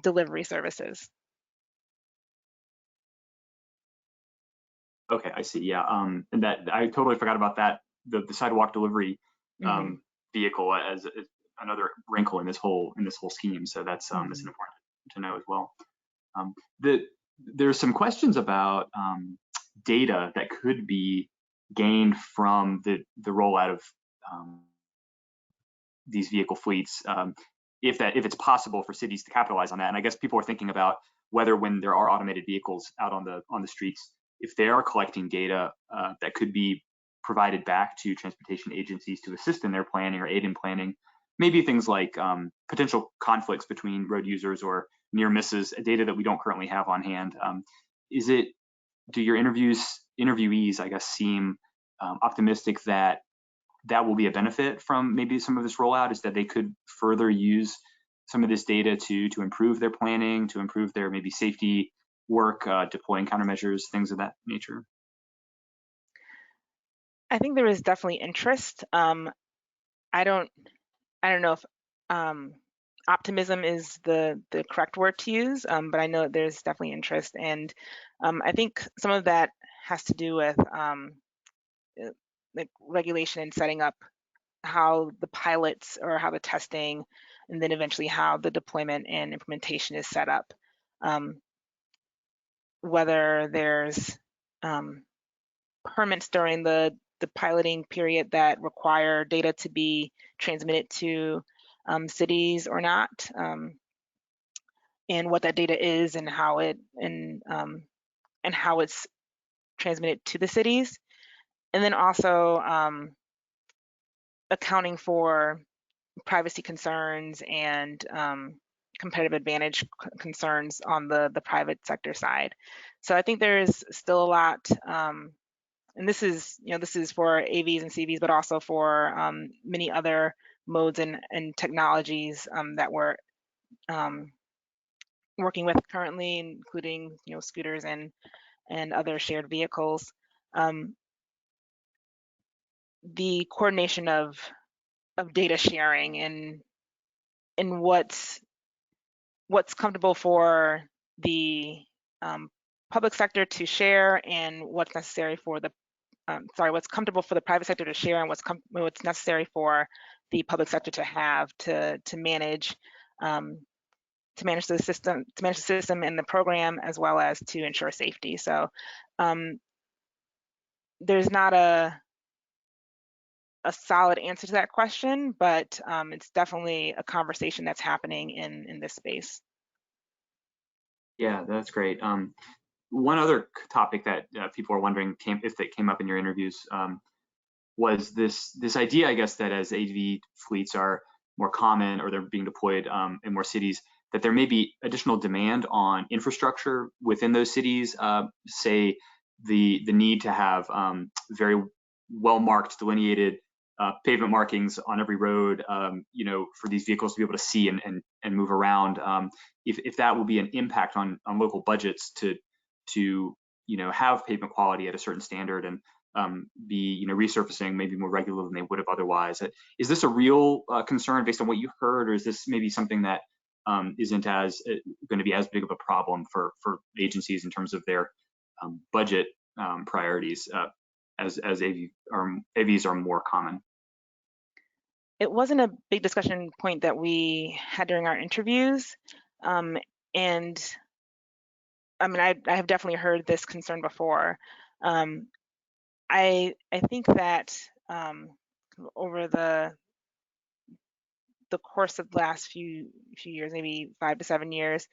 delivery services. Okay, I see. Yeah, and that I totally forgot about that. The sidewalk delivery vehicle as another wrinkle in this whole scheme. So that's important to know as well. There's some questions about data that could be gained from the rollout of these vehicle fleets, if it's possible for cities to capitalize on that. And I guess people are thinking about whether, when there are automated vehicles out on the streets, if they are collecting data that could be provided back to transportation agencies to assist in their planning or aid in planning, maybe things like potential conflicts between road users or near misses, data that we don't currently have on hand. Do your interviewees, I guess, seem optimistic that will be a benefit from maybe some of this rollout, is that they could further use some of this data to improve their planning, to improve their maybe safety work, deploying countermeasures, things of that nature? I think there is definitely interest. I don't know if optimism is the correct word to use, but I know there's definitely interest, and I think some of that has to do with like regulation and setting up how the pilots or how the testing, and then eventually how the deployment and implementation is set up. Whether there's permits during the piloting period that require data to be transmitted to cities or not, and what that data is and how it's transmitted to the cities, and then also accounting for privacy concerns and competitive advantage concerns on the private sector side. So I think there is still a lot, and this is for AVs and CVs, but also for many other modes and technologies that we're working with currently, including scooters and other shared vehicles. The coordination of data sharing and what's comfortable for the public sector to share, and what's necessary for the what's comfortable for the private sector to share, and what's necessary for the public sector to have to manage the system and the program, as well as to ensure safety. So there's not a solid answer to that question, but it's definitely a conversation that's happening in this space. Yeah, that's great. One other topic that people are wondering if that came up in your interviews was this idea, I guess, that as AV fleets are more common, or they're being deployed in more cities, that there may be additional demand on infrastructure within those cities. Say the need to have very well marked, delineated pavement markings on every road, for these vehicles to be able to see and move around. If that will be an impact on local budgets to have pavement quality at a certain standard, and be resurfacing maybe more regular than they would have otherwise. Is this a real concern based on what you heard, or is this maybe something that isn't as going to be as big of a problem for agencies in terms of their budget priorities as AVs are more common? It wasn't a big discussion point that we had during our interviews, and I mean, I have definitely heard this concern before. I think that over the course of the last few years, maybe 5 to 7 years,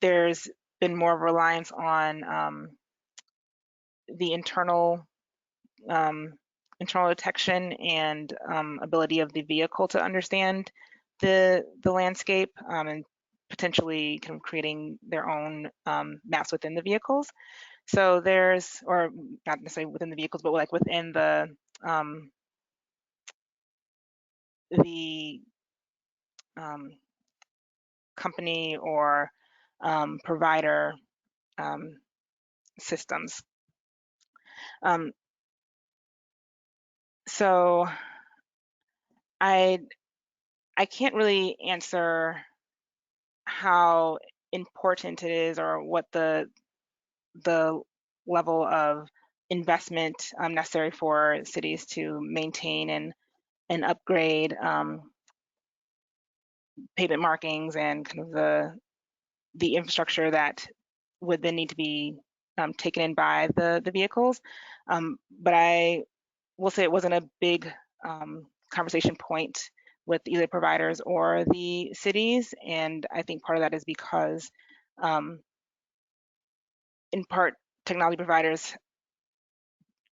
there's been more reliance on the internal detection and ability of the vehicle to understand the landscape, and potentially kind of creating their own maps within the vehicles. So there's, or not necessarily within the vehicles, but like within the company or provider systems. So I can't really answer how important it is or what the level of investment necessary for cities to maintain and upgrade pavement markings and kind of the infrastructure that would then need to be taken in by the vehicles. But I will say it wasn't a big conversation point with either providers or the cities, and I think part of that is because in part technology providers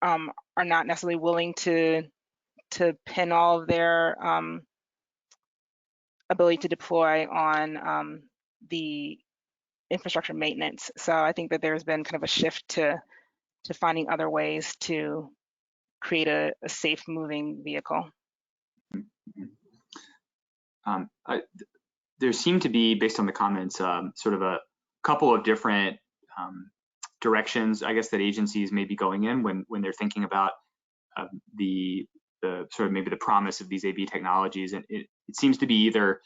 are not necessarily willing to pin all of their ability to deploy on the infrastructure maintenance. So I think that there's been kind of a shift to finding other ways to create a safe moving vehicle. There seem to be, based on the comments, sort of a couple of different directions, I guess, that agencies may be going in when they're thinking about the sort of maybe the promise of these AV technologies. And it seems to be either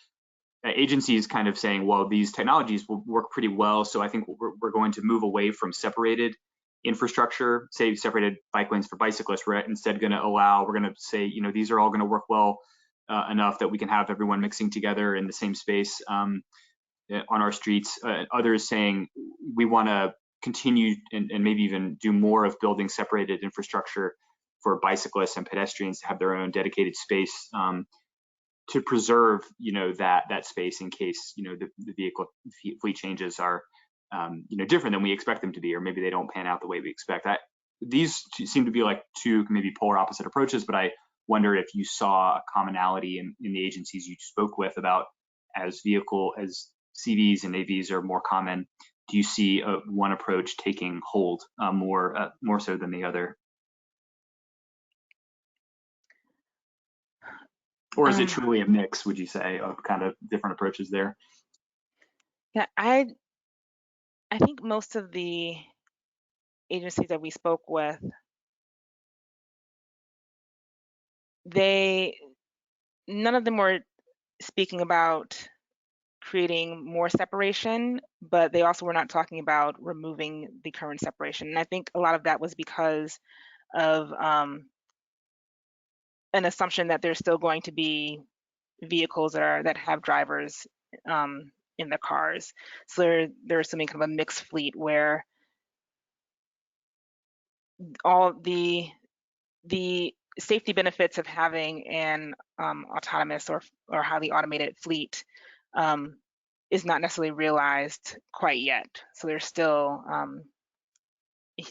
agencies kind of saying, well, these technologies will work pretty well, so I think we're going to move away from separated infrastructure, say separated bike lanes for bicyclists. We're instead going to we're going to say, you know, these are all going to work well enough that we can have everyone mixing together in the same space on our streets. Others saying we want to continue and maybe even do more of building separated infrastructure for bicyclists and pedestrians to have their own dedicated space to preserve, you know, that space in case, you know, the vehicle fleet changes are, you know, different than we expect them to be, or maybe they don't pan out the way we expect. These seem to be like two maybe polar opposite approaches, but I wonder if you saw a commonality in the agencies you spoke with about as CVs and AVs are more common. Do you see one approach taking hold more so than the other? Or is it truly a mix, would you say, of kind of different approaches there? Yeah, I think most of the agencies that we spoke with, none of them were speaking about creating more separation, but they also were not talking about removing the current separation. And I think a lot of that was because of an assumption that there's still going to be vehicles that have drivers in the cars. So they're assuming kind of a mixed fleet where all the safety benefits of having an autonomous or highly automated fleet is not necessarily realized quite yet. So there's still you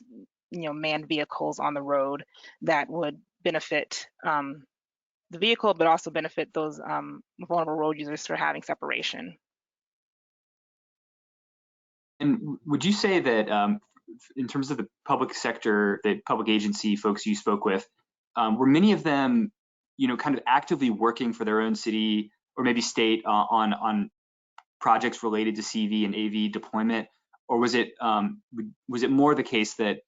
know, manned vehicles on the road that would benefit the vehicle, but also benefit those vulnerable road users for having separation. And would you say that in terms of the public sector, the public agency folks you spoke with, were many of them, you know, kind of actively working for their own city or maybe state on projects related to CV and AV deployment, or was it more the case that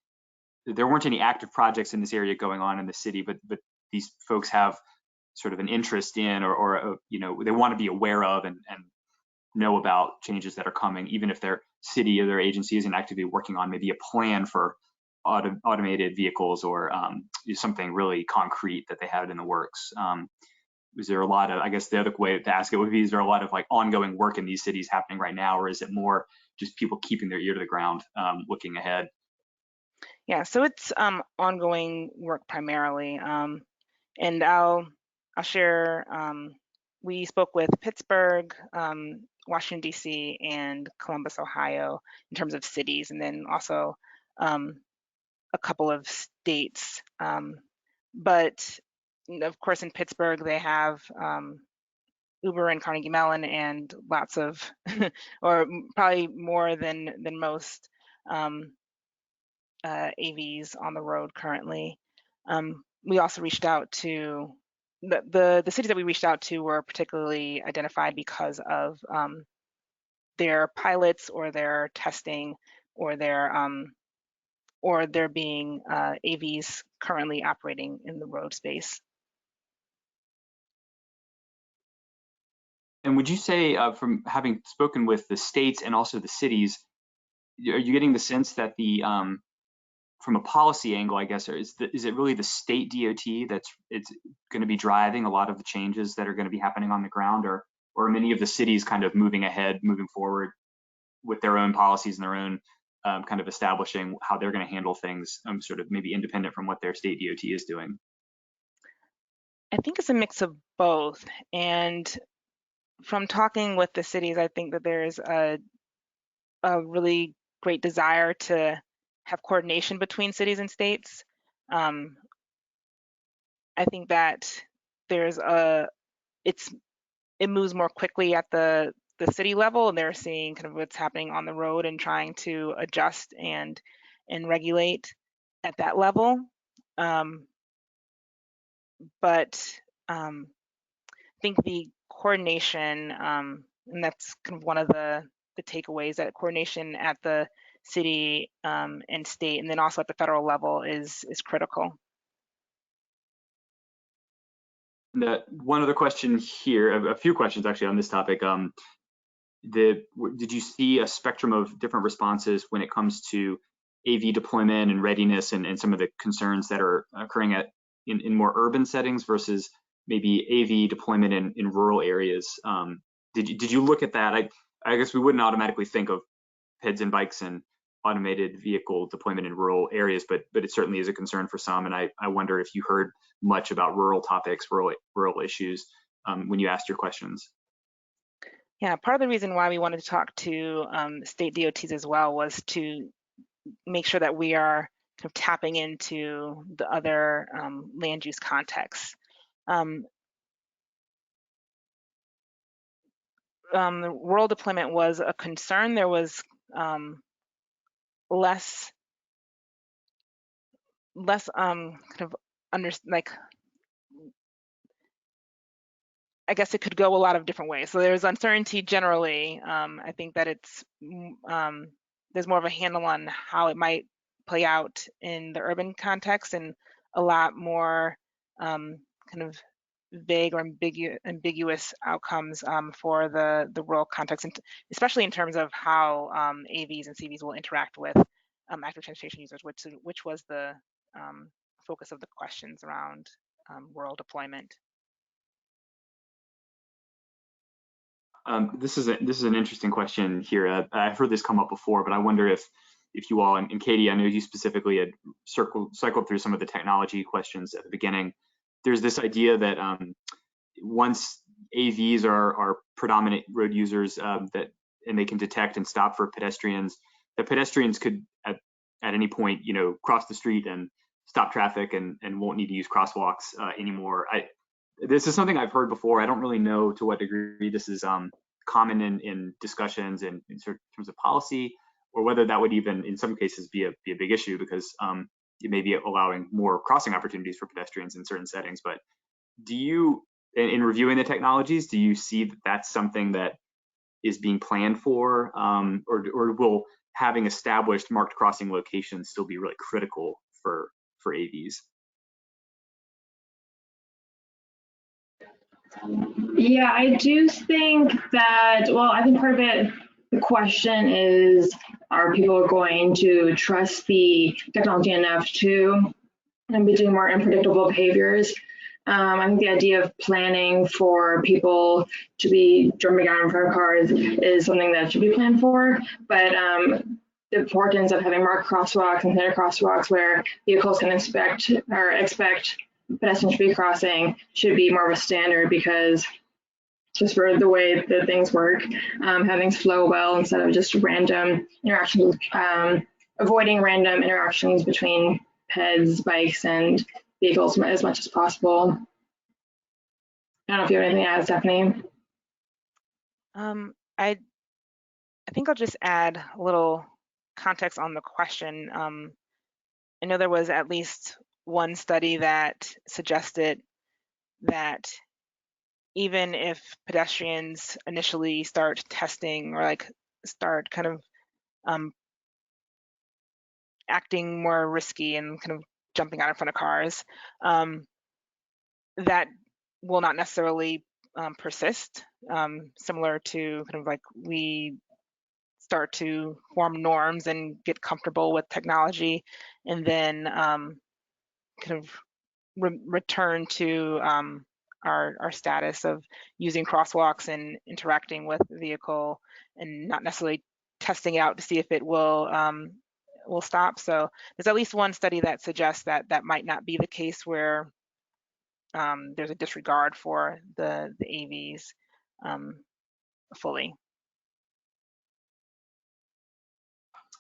there weren't any active projects in this area going on in the city, but these folks have sort of an interest in or you know, they want to be aware of and know about changes that are coming, even if their city or their agency isn't actively working on maybe a plan for automated vehicles or something really concrete that they had in the works. Is there a lot of, I guess the other way to ask it would be, is there a lot of like ongoing work in these cities happening right now, or is it more just people keeping their ear to the ground, looking ahead? Yeah, so it's ongoing work primarily, and I'll share. We spoke with Pittsburgh Washington, D.C. and Columbus, Ohio, in terms of cities, and then also a couple of states. But of course, in Pittsburgh, they have Uber and Carnegie Mellon and lots of, or probably more than most AVs on the road currently. We also reached out to, the cities that we reached out to were particularly identified because of their pilots or their testing or there being AVs currently operating in the road space. And would you say, from having spoken with the states and also the cities, are you getting the sense that the from a policy angle, I guess, is it really the state DOT that's going to be driving a lot of the changes that are going to be happening on the ground, or are many of the cities kind of moving ahead, moving forward with their own policies and their own kind of establishing how they're going to handle things, sort of maybe independent from what their state DOT is doing? I think it's a mix of both. And from talking with the cities, I think that there's a really great desire to have coordination between cities and states. I think that there's it moves more quickly at the city level, and they're seeing kind of what's happening on the road and trying to adjust and regulate at that level. But I think the coordination, and that's kind of one of the takeaways, that coordination at the city and state, and then also at the federal level is critical. One other question here, a few questions actually on this topic. Did you see a spectrum of different responses when it comes to AV deployment and readiness, and some of the concerns that are occurring in more urban settings versus maybe AV deployment in rural areas? Did you look at that? I guess we wouldn't automatically think of PEDs and bikes and automated vehicle deployment in rural areas, but it certainly is a concern for some. And I wonder if you heard much about rural topics, rural issues when you asked your questions. Yeah, part of the reason why we wanted to talk to state DOTs as well was to make sure that we are kind of tapping into the other land use contexts. The rural deployment was a concern. There was less kind of I guess it could go a lot of different ways. So there's uncertainty generally. I think that it's there's more of a handle on how it might play out in the urban context, and a lot more kind of vague or ambiguous outcomes for the rural context, and especially in terms of how AVs and CVs will interact with active transportation users, which was the focus of the questions around rural deployment. This is an interesting question here. I've heard this come up before, but I wonder if you all, and Katie, I know you specifically had cycled through some of the technology questions at the beginning. There's this idea that once AVs are predominant road users, and they can detect and stop for pedestrians, the pedestrians could at any point, cross the street and stop traffic and won't need to use crosswalks anymore. This is something I've heard before. I don't really know to what degree this is common in discussions and in terms of policy, or whether that would even in some cases be a big issue, because it may be allowing more crossing opportunities for pedestrians in certain settings. But do you, in reviewing the technologies, do you see that that's something that is being planned for, or will having established marked crossing locations still be really critical for AVs? Yeah, I do think that, well, I think part of it, the question is, are people going to trust the technology enough to be doing more unpredictable behaviors? I think the idea of planning for people to be jumping out in front of cars is something that should be planned for, but the importance of having marked crosswalks and center crosswalks where vehicles can expect pedestrians to be crossing should be more of a standard, because just for the way that things work. Have things flow well instead of just random interactions, avoiding random interactions between peds, bikes, and vehicles as much as possible. I don't know if you have anything to add, Stephanie. I think I'll just add a little context on the question. I know there was at least one study that suggested that even if pedestrians initially start testing or like start kind of acting more risky and kind of jumping out in front of cars, that will not necessarily persist, similar to kind of like we start to form norms and get comfortable with technology, and then kind of return to our status of using crosswalks and interacting with the vehicle and not necessarily testing out to see if it will stop. So there's at least one study that suggests that that might not be the case, where there's a disregard for the AVs fully.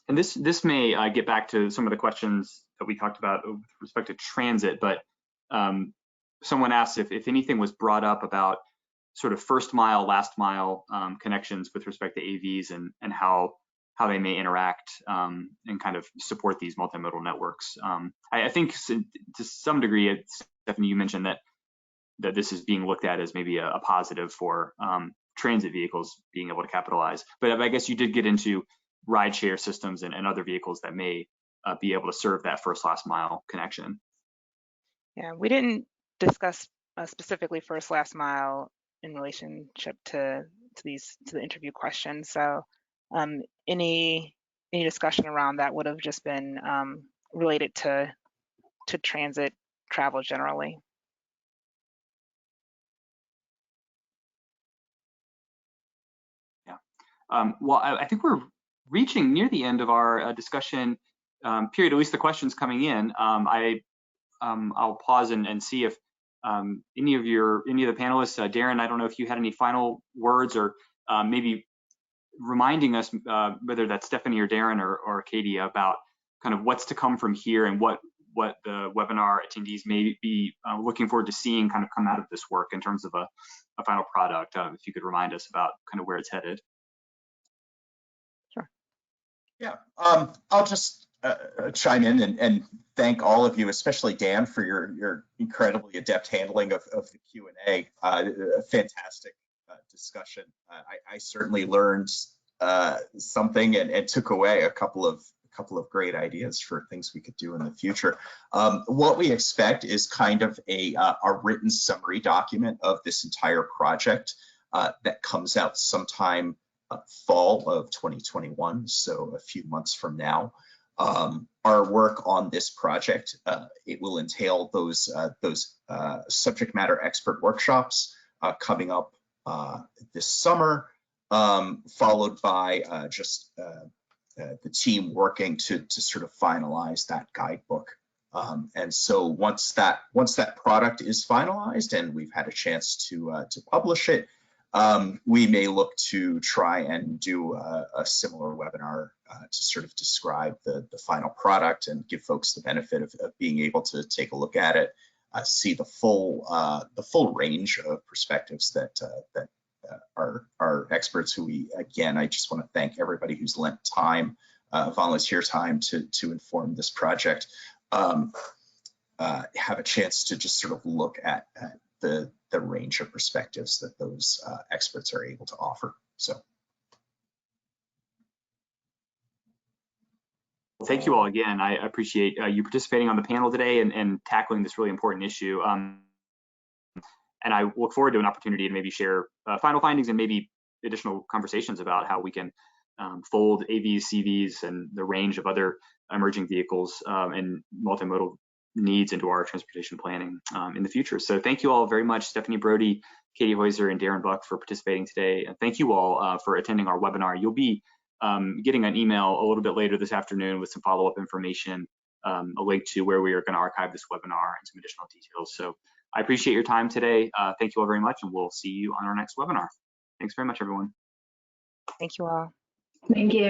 And this may get back to some of the questions that we talked about with respect to transit, but someone asked if anything was brought up about sort of first mile, last mile connections with respect to AVs and how they may interact and kind of support these multimodal networks. I think to some degree, Stephanie, you mentioned that this is being looked at as maybe a positive for transit vehicles being able to capitalize. But I guess you did get into rideshare systems and other vehicles that may be able to serve that first last mile connection. Yeah, we didn't discuss specifically first last mile in relationship to the interview questions. So any discussion around that would have just been related to transit travel generally. Yeah. Well, I think we're reaching near the end of our discussion period, at least the questions coming in. I'll pause and see if any of the panelists, Darren, I don't know if you had any final words or maybe reminding us, whether that's Stephanie or Darren or Katie, about kind of what's to come from here and what the webinar attendees may be looking forward to seeing kind of come out of this work in terms of a final product. If you could remind us about kind of where it's headed. Sure. Yeah, I'll just chime in and thank all of you, especially Dan, for your incredibly adept handling of the Q&A. A fantastic discussion. I certainly learned something and took away a couple of great ideas for things we could do in the future. What we expect is kind of a written summary document of this entire project that comes out sometime fall of 2021, so a few months from now. Our work on this project, it will entail those subject matter expert workshops coming up this summer, followed by just the team working to sort of finalize that guidebook. And so once that product is finalized and we've had a chance to publish it, we may look to try and do a similar webinar to sort of describe the final product and give folks the benefit of being able to take a look at it, see the full range of perspectives that our experts, who I just want to thank everybody who's lent time, volunteer time to inform this project, have a chance to just sort of look at the range of perspectives that those experts are able to offer. So. Thank you all again. I appreciate you participating on the panel today and tackling this really important issue. And I look forward to an opportunity to maybe share final findings and maybe additional conversations about how we can fold AVs, CVs, and the range of other emerging vehicles and multimodal needs into our transportation planning in the future. So thank you all very much, Stephanie Brody, Katie Heuser, and Darren Buck, for participating today. And thank you all for attending our webinar. You'll be getting an email a little bit later this afternoon with some follow-up information, a link to where we are going to archive this webinar and some additional details. So I appreciate your time today. Thank you all very much, and we'll see you on our next webinar. Thanks very much, everyone. Thank you all. Thank you.